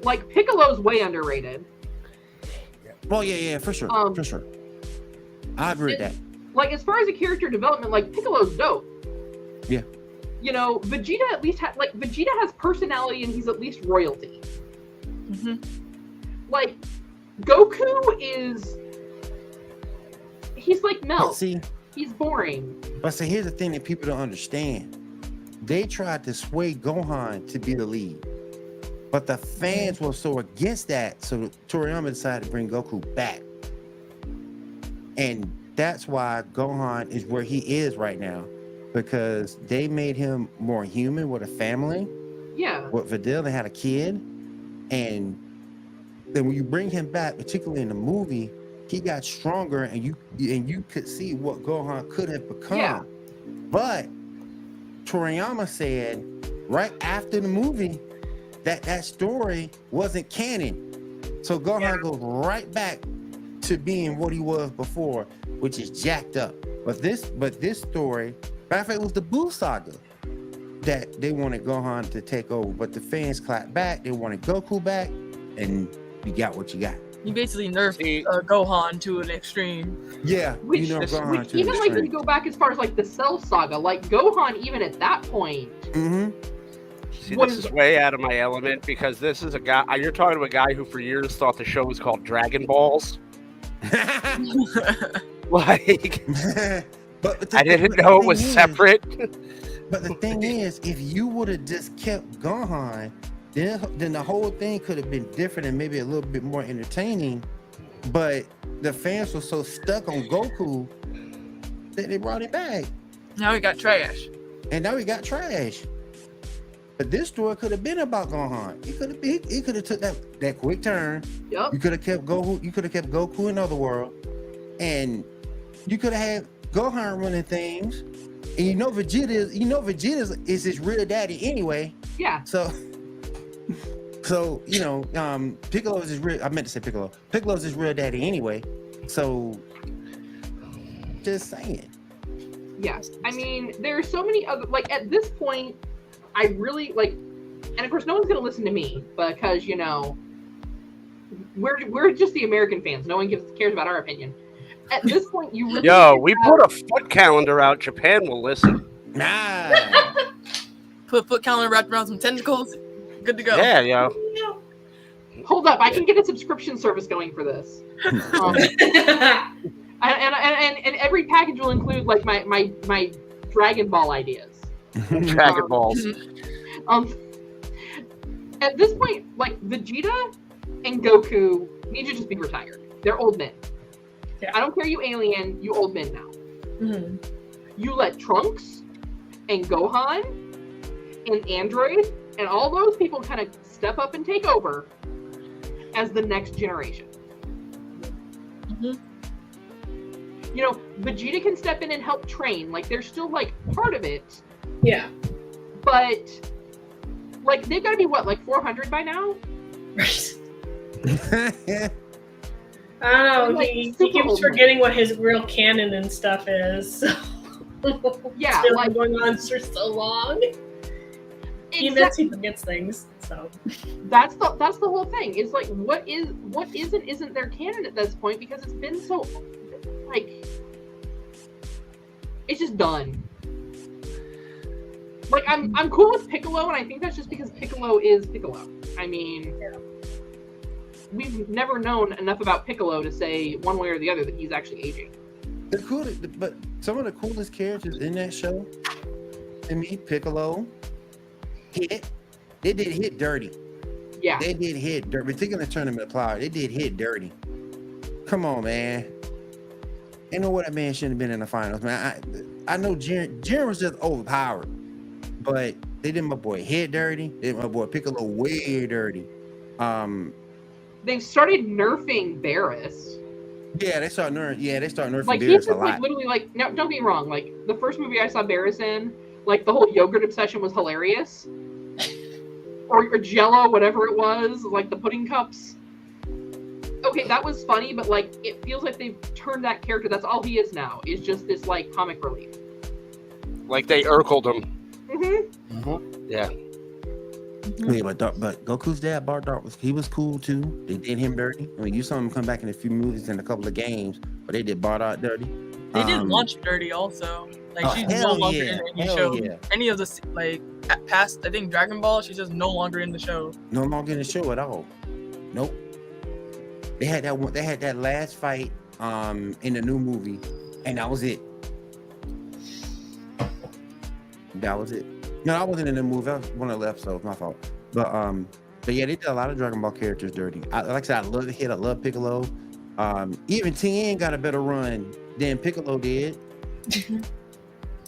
Like Piccolo's way underrated. Well, yeah, for sure. I agree with that. Like as far as a character development, like Piccolo's dope. Yeah. You know, Vegeta at least Vegeta has personality and he's at least royalty. Mm-hmm. Like Goku he's like But milk. see, He's boring. here's the thing that people don't understand. They tried to sway Gohan to be the lead, but the fans were so against that, so Toriyama decided to bring Goku back, and that's why Gohan is where he is right now, because they made him more human with a family. Yeah. With Videl, they had a kid, and then when you bring him back, particularly in the movie, he got stronger, and you could see what Gohan could have become. Yeah. But Toriyama said right after the movie that story wasn't canon, so Gohan goes right back to being what he was before, which is jacked up. But this story, matter of fact, it was the Buu saga that they wanted Gohan to take over, but the fans clapped back. They wanted Goku back, and you got what you got. You basically nerfed See- Gohan to an extreme. Yeah, Which- Gohan Which to even the like if extreme. you go back as far as like the Cell saga, like Gohan even at that point. See, this is way out of my element because this is a guy. You're talking to a guy who for years thought the show was called Dragon Balls. Like, But I didn't know it was separate. But the thing is, if you would have just kept Gohan, then the whole thing could have been different and maybe a little bit more entertaining. But the fans were so stuck on Goku that they brought it back, Now we got trash. and now we got trash. But this story could have been about Gohan. He could have took that quick turn. Yep. You could have kept Goku. You could have kept Goku in Otherworld, and you could have had Gohan running things. And Vegeta is his real daddy anyway. Yeah. So Piccolo is his real. I meant to say Piccolo. Piccolo's his real daddy anyway. So just saying. Yeah. I mean, there are so many other like at this point, I really like, and of course, no one's gonna listen to me because we're just the American fans. No one cares about our opinion. At this point, you really We put a foot calendar out. Japan will listen. Nah. Put foot calendar wrapped around some tentacles. Good to go. Yeah, yo. hold up. I can get a subscription service going for this. And every package will include like my Dragon Ball ideas. Dragon Balls. At this point, like, Vegeta and Goku need to just be retired. They're old men. Yeah. I don't care, you alien, you old men now. Mm-hmm. You let Trunks and Gohan and Android and all those people kind of step up and take over as the next generation. Mm-hmm. You know, Vegeta can step in and help train. Like, they're still, like, part of it. Yeah. But, like, they've got to be, what, like 400 by now? I don't know. Like, He super keeps old forgetting what his real canon and stuff is. So. Yeah, It's been like, going on for so long. He admits he forgets things. So that's the whole thing. It's like, what isn't their canon at this point, because it's been so, like, it's just done. Like, I'm cool with Piccolo, and I think that's just because Piccolo is Piccolo. I mean, we've never known enough about Piccolo to say one way or the other that he's actually aging. The coolest, but some of the coolest characters in that show, to me, Piccolo, Hit, they did Hit dirty. Yeah. They did Hit dirty. Particularly in the tournament player, they did Hit dirty. Come on, man. Ain't no way that man shouldn't have been in the finals, man. I know Jiren was just overpowered, but they did my boy Hit dirty. They did my boy Piccolo way dirty. They've started nerfing Barris. Yeah, they start nerfing Like, Beerus he's a just, lot. like, literally, like, no, don't get me wrong, like, the first movie I saw Barris in, like, the whole yogurt obsession was hilarious. or Jello, whatever it was, like the pudding cups. Okay, that was funny, but, like, it feels like they've turned that character, that's all he is now, is just this, like, comic relief. Like they Urkeled him. Mm-hmm. Yeah. Yeah, but Goku's dad, Bardock, he was cool too. They did him dirty. I mean, you saw him come back in a few movies and a couple of games, but they did Bardock dirty. They did Launch dirty also. Like, she's no hell longer yeah, in any hell show. yeah. Any of the, like, past, I think, Dragon Ball, she's just no longer in the show. No longer in the show at all. Nope. They had that one. They had that last fight in the new movie, and that was it. That was it. No, I wasn't in the movie. That was one of the episodes. My fault. But yeah, they did a lot of Dragon Ball characters dirty. Like I said, I love the Hit. I love Piccolo. Even Tien got a better run than Piccolo did.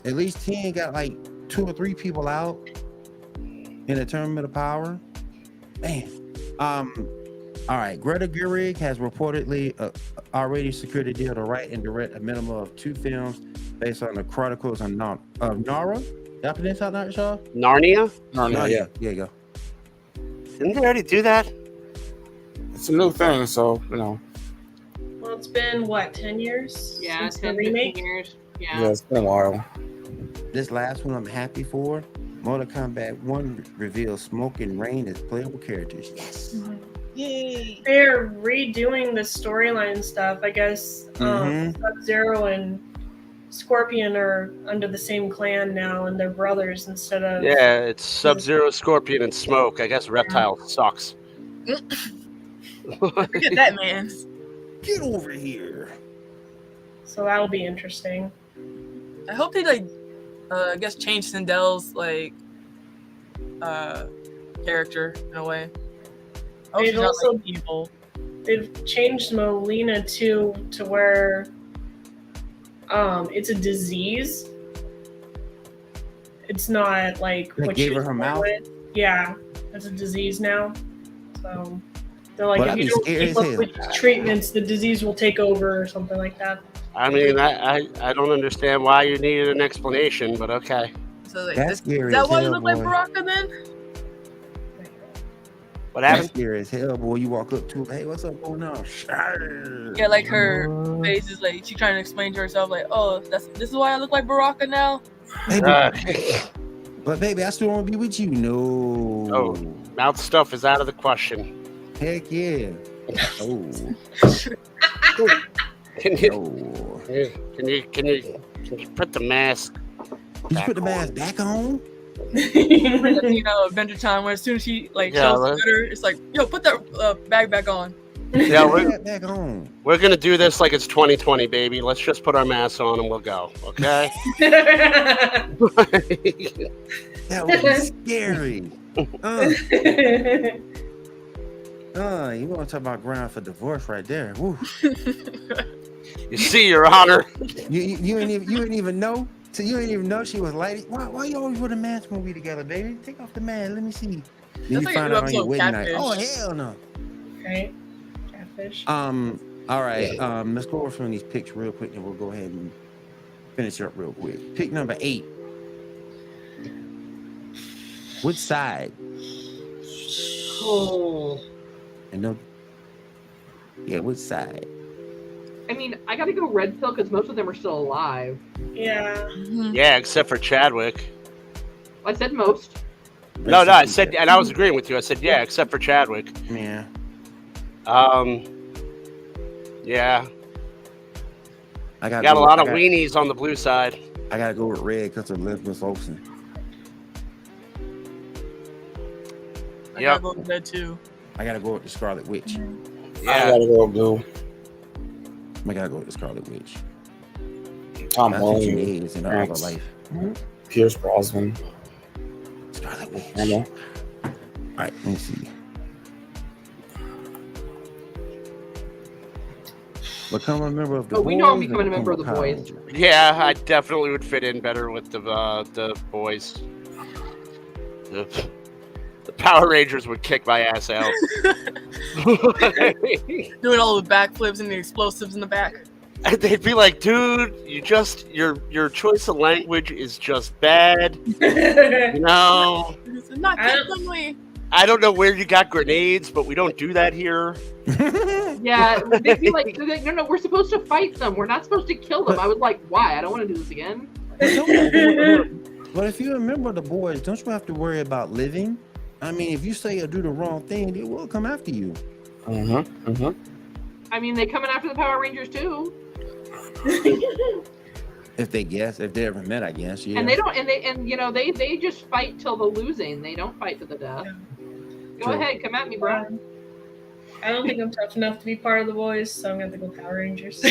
At least Tien got like 2 or 3 people out in the Tournament of Power. Man. All right. Greta Gerwig has reportedly already secured a deal to write and direct a minimum of 2 films based on the Chronicles of Nara. Y'all pronounce that right, Shaw? Narnia? Narnia, yeah. There you go. Didn't they already do that? It's a new thing, so, you know. well, it's been what, 10 years? Yeah, since 10, the 15 remake. years. Yeah, Yeah. it's been a while. This last one I'm happy for. Mortal Kombat 1 reveals Smoke and Rain as playable characters. Yes. Yay! They're redoing the storyline stuff. I guess Sub-Zero and Scorpion are under the same clan now, and they're brothers instead of. Yeah, it's Sub-Zero, Scorpion, and Smoke. I guess Reptile sucks. Forget that, man. Get over here. So that'll be interesting. I hope they, like, I guess change Sindel's, like, character in a way. I hope They've she's not, also- like, evil. They've changed Molina to where it's a disease. It's not like They what gave she her was her born mouth? with. Yeah, it's a disease now. So they're like, Well, if I'd you be don't scared keep as up hell. with treatments, the disease will take over or something like that. I mean, I don't understand why you needed an explanation, but okay. So, like, That's is scary that as why you hell, look like boy. Baraka then? What That's happened? scary as hell, boy. You walk up to her, hey, what's up going on? Yeah, like her face is like she's trying to explain to herself, like, oh, this is why I look like Baraka now. Hey, Uh, but baby, I still want to be with you. No. Oh. Mouth stuff is out of the question. Heck yeah. Oh. Can you, No. can you put the mask? You put the mask back on? You know, Adventure Time, where as soon as she like Yeah, shows let's- better, it's like, yo, put that bag back on. Yeah, Put that back on. we're gonna do this like it's 2020, baby. Let's just put our masks on and we'll go. Okay. That would be scary. You want to talk about ground for divorce right there? Woo. You see, Your Honor. You ain't even know. So you ain't even know she was lady. Why you always with a man's movie together, baby? Take off the man. Let me see. Then you like find a out on your episode wedding night. Catfish. Oh hell no. Right. Catfish. All right. Let's go over some of these picks real quick, and we'll go ahead and finish up real quick. Pick number 8. Which side? Oh. And no. Yeah, which side? I mean, I gotta go red pill because most of them are still alive. Yeah. Yeah, except for Chadwick. I said most. No, I said, and I was agreeing with you. I said, yeah, except for Chadwick. Yeah. Yeah. I Got a lot of weenies on the blue side. I gotta go with red because of Elizabeth Olsen. I gotta go with red too. I gotta go with the Scarlet Witch. Yeah. I gotta go blue. I gotta go with the Scarlet Witch. Tom That's what she Holland. is in her other life. Pierce Brosnan. Scarlet Witch. I know. All right, let me see. Become a member of the Oh, we know I'm Boys becoming and a member of the become Power Boys. Ranger. Yeah, I definitely would fit in better with the boys. The Power Rangers would kick my ass out. Doing all the backflips and the explosives in the back. They'd be like, dude, your choice of language is just bad. You know, This is not kid-friendly. I don't know where you got grenades, but we don't do that here. Yeah, they'd be like, no, we're supposed to fight them. We're not supposed to kill them. I was like, why? I don't want to do this again. But if you remember the Boys, don't you have to worry about living? I mean, if you say or do the wrong thing, they will come after you. I mean, they coming after the Power Rangers too. If they ever met, I guess. Yeah. And they don't, and you know, they just fight till the losing. They don't fight to the death. Go True. ahead, come at me, bro. I don't think I'm tough enough to be part of the Boys, so I'm gonna have to go Power Rangers.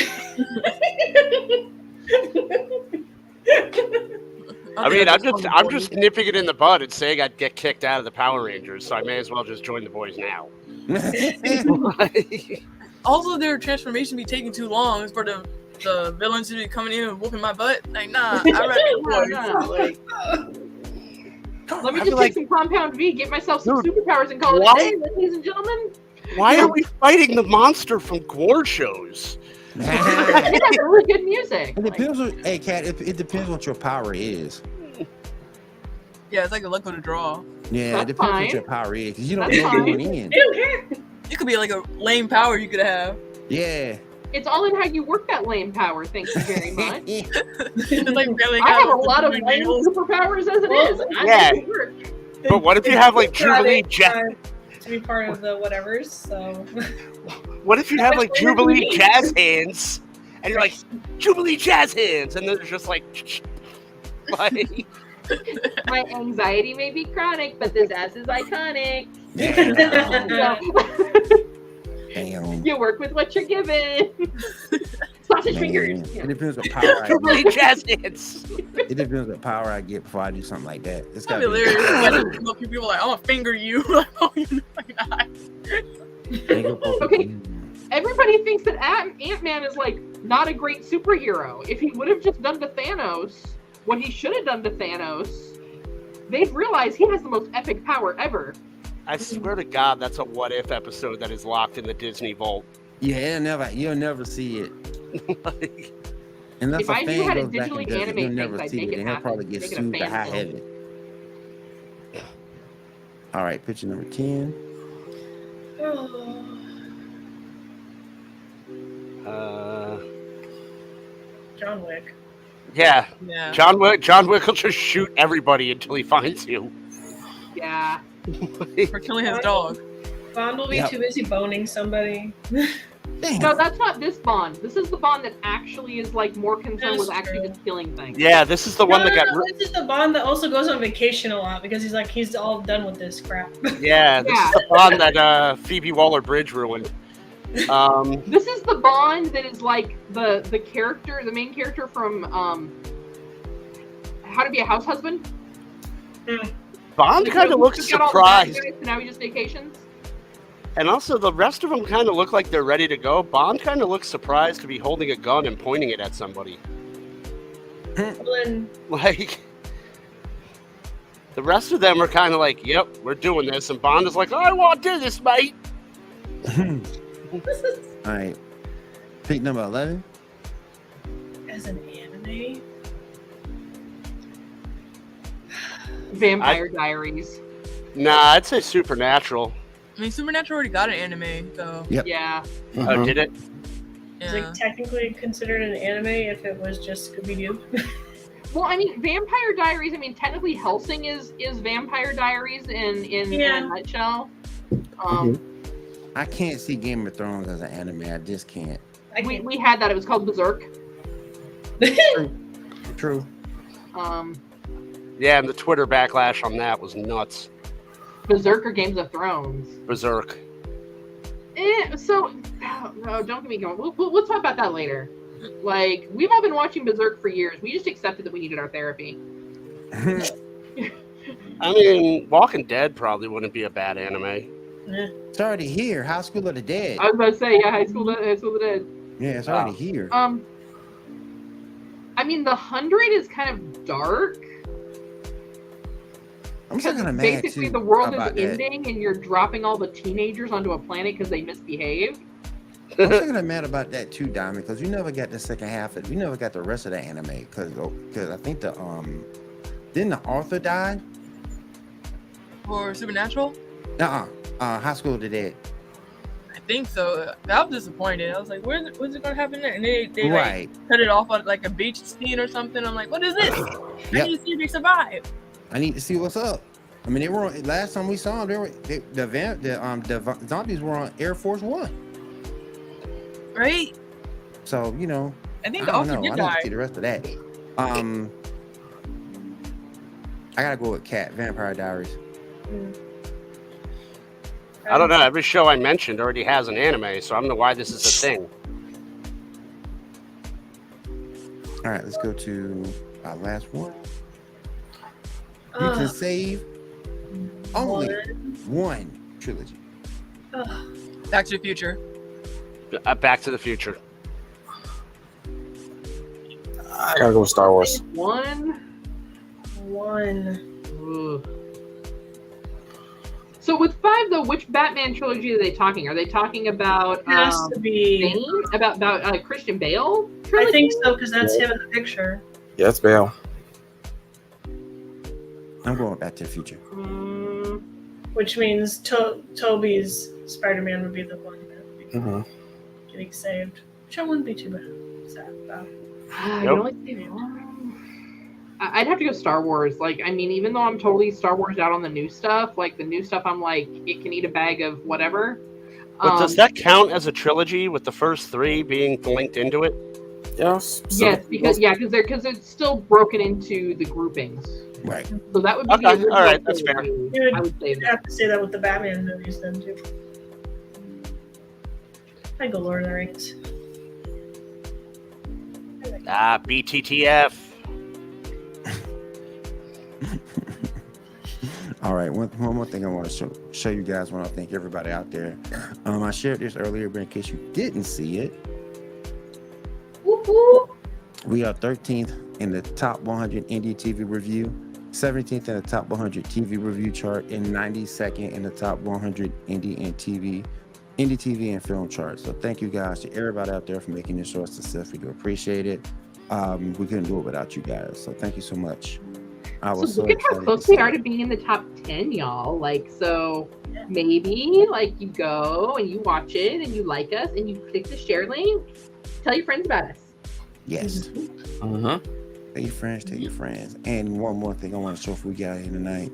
I mean, I'm just nipping it in the bud and saying I'd get kicked out of the Power Rangers, so I may as well just join the boys now. Also, their transformation be taking too long for the villains to be coming in and whooping my butt. Like, nah, I read the boys. Like, Let me I'd just be take like, some Compound V, get myself some dude, superpowers, and call it why- a day, ladies and gentlemen. why are we fighting the monster from Gore shows? It has really good music. It depends on, hey, Kat, it depends what your power is. yeah, it's like a luck of the draw. Yeah, That's it depends fine. what your power is, because you don't That's know fine. going in. They don't care. It could be like a lame power you could have. Yeah. It's all in how you work that lame power. Thank you very much. It's like really I have a kind lot of lame superpowers as it is. And I Yeah. make it work. But what if you have like Jubilee to be part of the whatevers? So What if you have like Jubilee jazz hands, and you're like Jubilee jazz hands, and then there's just like My anxiety may be chronic, but this ass is iconic. Damn. You work with what you're given. Sausage fingers. It depends what power I Jubilee get. jazz hands. It depends what power I get before I do something like that. It's That'd gotta be be hilarious. Like, people are like, I'm gonna finger you. Like, oh, you know, like, not. Okay. Everybody thinks that Ant-Man is like not a great superhero. If he would have just done to Thanos what he should have done to Thanos, they'd realize he has the most epic power ever. I swear to God, that's a what if episode that is locked in the Disney vault. Yeah, you'll never see it. Like, Unless If a I knew fan how to goes back and digitally does it, animate you'll never things, I'd see make it, it and he'll probably happen. get Make it a sued to fan high film. heaven. All right, picture number 10. John Wick. yeah, Yeah. John Wick will just shoot everybody until he finds you. Yeah. For killing his dog. Bond will be Yep. too busy boning somebody. Damn. No, that's not this Bond. This is the Bond that actually is like more concerned with That's actually true. just killing things. Yeah, this is the one that got. This is the Bond that also goes on vacation a lot because he's all done with this crap. Yeah, this is the Bond that Phoebe Waller-Bridge ruined. This is the Bond that is like the character, the main character from How to Be a House Husband. Bond kind of looks Got all the bad surprised. guys, so now he just vacations. And also, the rest of them kind of look like they're ready to go. Bond kind of looks surprised to be holding a gun and pointing it at somebody. Well, then, Like, the rest of them are kind of like, yep, we're doing this. And Bond is like, I want to do this, mate. All right. Pick number 11. as an anime, Vampire Diaries. Nah, I'd say Supernatural. I mean, Supernatural already got an anime, so Yep. Yeah. Oh, did it? is yeah. it technically considered an anime if it was just Scooby-Doo? Well, I mean, Vampire Diaries. I mean, technically, Helsing is Vampire Diaries in Yeah. a nutshell. I can't see Game of Thrones as an anime. I just can't. We had that. It was called Berserk. True. Yeah, and the Twitter backlash on that was nuts. Berserk or Games of Thrones. Berserk. So, no, don't get me going. We'll talk about that later. Like, we've all been watching Berserk for years. We just accepted that we needed our therapy. I mean, Walking Dead probably wouldn't be a bad anime. It's already here. High School of the Dead. I was about to say, yeah, High School of the Dead. Yeah, it's already here. I mean, The 100 is kind of dark. I'm still kind of mad Basically, too the world is about that. ending, and you're dropping all the teenagers onto a planet because they misbehaved. I'm still kind of mad about that too, Diamond, because we never got the second half. We never got the rest of the anime because I think didn't the author die? For Supernatural, High School of the Dead. I think so. I was disappointed. I was like, when's it gonna happen there? And they Right. like cut it off on like a beach scene or something. I'm like, what is this? I Yep. need to see if they survive. I need to see what's up. I mean, they were last time we saw them. The zombies were on Air Force One. Right? So I think I the don't author know. I did need die. to see the rest of that. I gotta go with Cat Vampire Diaries. I don't know. Every show I mentioned already has an anime, so I don't know why this is a thing. All right, let's go to our last one. You can save only one trilogy. Back to the Future. Back to the Future. I gotta go with Star Wars. One. One. Ugh. So with 5 though, which Batman trilogy are they talking? Are they talking about It has to be. Bane? About Christian Bale? I Trilogy? think so because that's him in the picture. Yeah, it's Bale. I'm going Back to the Future. Which means Toby's Spider-Man would be the one that would be Mm-hmm. getting saved. Which I wouldn't be too sad about. You only say one. I'd have to go Star Wars. Like, I mean, even though I'm totally Star Wars out on the new stuff, like the new stuff, I'm like, it can eat a bag of whatever. But does that count as a trilogy with the first 3 being linked into it? Yes. Yes, because it's still broken into the groupings. Right. So that would be Okay, the original all right, that's fair. trilogy, I would say You'd have to say that with the Batman movies then too. I go Lord of the Rings. BTTF. All right, one more thing I want to show you guys when I thank everybody out there. I shared this earlier, but in case you didn't see it, we are 13th in the top 100 indie TV review, 17th in the top 100 TV review chart, and 92nd in the top 100 indie TV and film charts. So thank you guys to everybody out there for making this show a success. We do appreciate it. We couldn't do it without you guys. So thank you so much. I was So so look at how excited close to we see are it. to being in the top 10, y'all. Like, so maybe like you go and you watch it and you like us and you click the share link. Tell your friends about us. Yes. Mm-hmm. Tell your friends. And one more thing I want to show for you guys here tonight.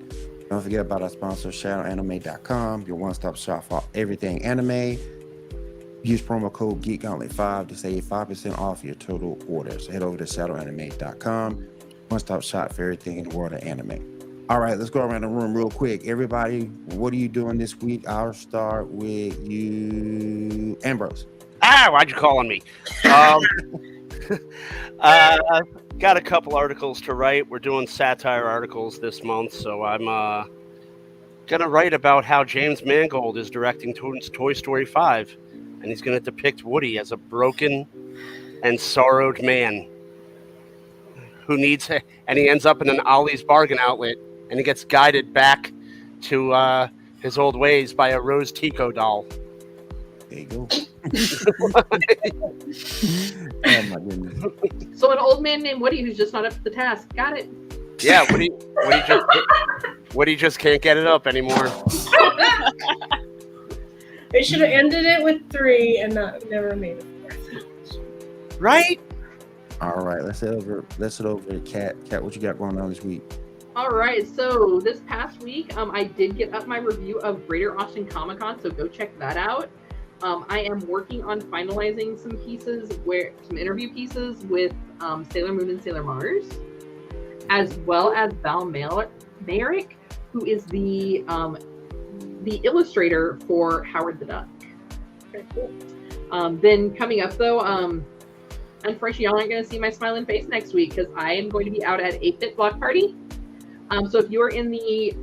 Don't forget about our sponsor, ShadowAnime.com, your one-stop shop for everything anime. Use promo code Geek Gauntlet 5 to save 5% off your total order. So head over to ShadowAnime.com, one-stop shop for everything in the world of anime. All right, let's go around the room real quick. Everybody, what are you doing this week? I'll start with you, Ambrose. Why'd you call on me? got a couple articles to write. We're doing satire articles this month, so I'm gonna write about how James Mangold is directing Toy Story 5, and he's gonna depict Woody as a broken and sorrowed man who needs, and he ends up in an Ollie's bargain outlet, and he gets guided back to his old ways by a Rose Tico doll. There you go. Oh my goodness. So an old man named Woody who's just not up to the task. Got it. Yeah, Woody just can't get it up anymore. They should have ended it with 3 and never made it 4. Right? All right, let's head over to Kat. Kat, what you got going on this week? All right, so this past week, I did get up my review of Greater Austin Comic Con, so go check that out. I am working on finalizing some interview pieces with Sailor Moon and Sailor Mars, as well as Val Merrick, who is the illustrator for Howard the Duck. Okay, cool. Then coming up though, unfortunately, y'all aren't going to see my smiling face next week because I am going to be out at 8-Bit Block Party. So if you are in the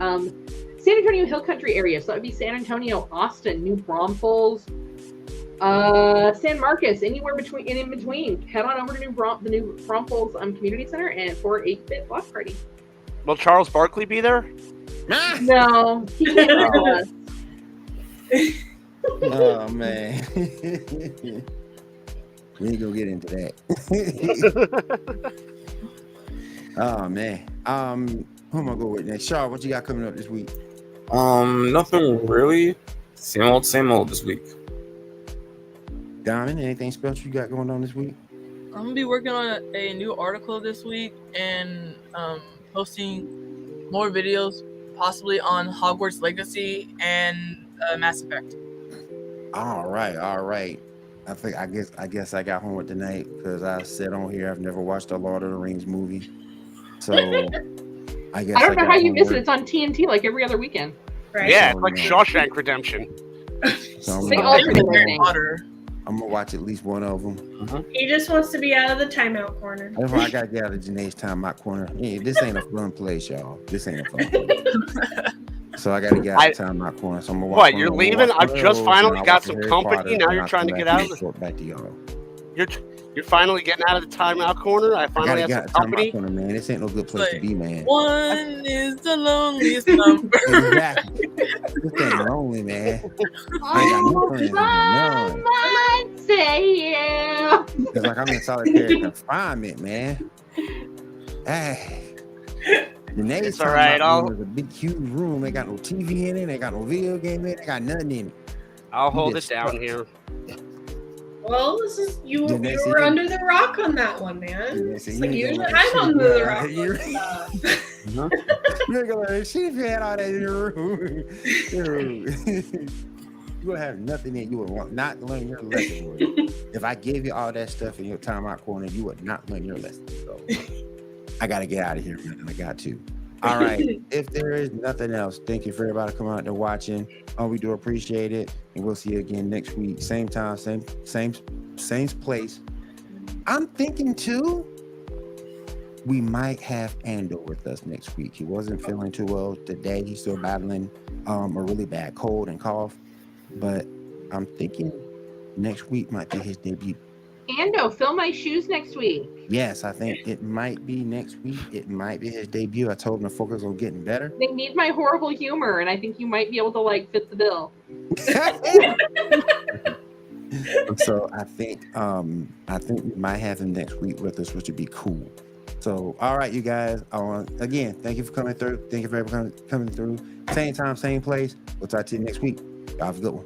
San Antonio Hill Country area, so that would be San Antonio, Austin, New Braunfels, San Marcos, anywhere in between, head on over to the New Braunfels Community Center and for 8-Bit Block Party. Will Charles Barkley be there? No, he can't tell us. Oh man. We ain't gonna get into that. Oh man. Who am I going with next? Shaw, what you got coming up this week? Nothing really. Same old this week. Diamond, anything special you got going on this week? I'm gonna be working on a new article this week and posting more videos, possibly on Hogwarts Legacy and Mass Effect. All right. I guess I got homework tonight because I said on here I've never watched a Lord of the Rings movie. So I guess I don't know how you miss it. homework. It's on TNT like every other weekend. Right? Yeah, it's like Shawshank Redemption. So They I'm all gonna, pretty Harry much. Potter. I'm gonna watch at least one of them. He just wants to be out of the timeout corner. That's why I gotta get out of Janae's timeout corner. Yeah, this ain't a fun place, y'all. This ain't a fun place. So I gotta get out of the timeout corner. So I'm gonna watch What, one you're of them, leaving? watch I've one of just those, finally and I'll got watch some Harry company, Potter, now and you're I'll trying come to get back out and of it? report back to y'all. You're finally getting out of the timeout corner. I finally have gotta some get out of the company. timeout corner, man. This ain't no good place to be, man. One is the loneliest number. Exactly. This ain't lonely, man. I ain't got no friends, none. Someone say yeah. It's like I'm in solitary confinement, man. Hey. Janae's It's all right, timeout room is a big, huge room. They got no TV in it. They got no video game in it. They got nothing in it. I'll hold get it down stuck. here. Well, this is you Didn't they see were you? under the rock on that one, man. Yeah, It's see, like you ain't usually gonna let I'm the under shit the go. rock. You're gonna let shit if you had all that in your room. You would have nothing in. You would want not learn your lesson. Would you? If I gave you all that stuff in your timeout corner, you would not learn your lesson. So I gotta get out of here, man. I got to. All right. If there is nothing else, thank you for everybody coming out and watching. We do appreciate it, and we'll see you again next week, same time, same place. I'm thinking too, we might have Ando with us next week. He wasn't feeling too well today. He's still battling a really bad cold and cough, but I'm thinking next week might be his debut. Ando, fill my shoes next week. Yes, I think it might be next week. It might be his debut. I told him to focus on getting better. They need my horrible humor, and I think you might be able to fit the bill. So I think we might have him next week with us, which would be cool. So all right, you guys. Again, thank you for coming through. Thank you for everyone coming through. Same time, same place. We'll talk to you next week. Y'all have a good one.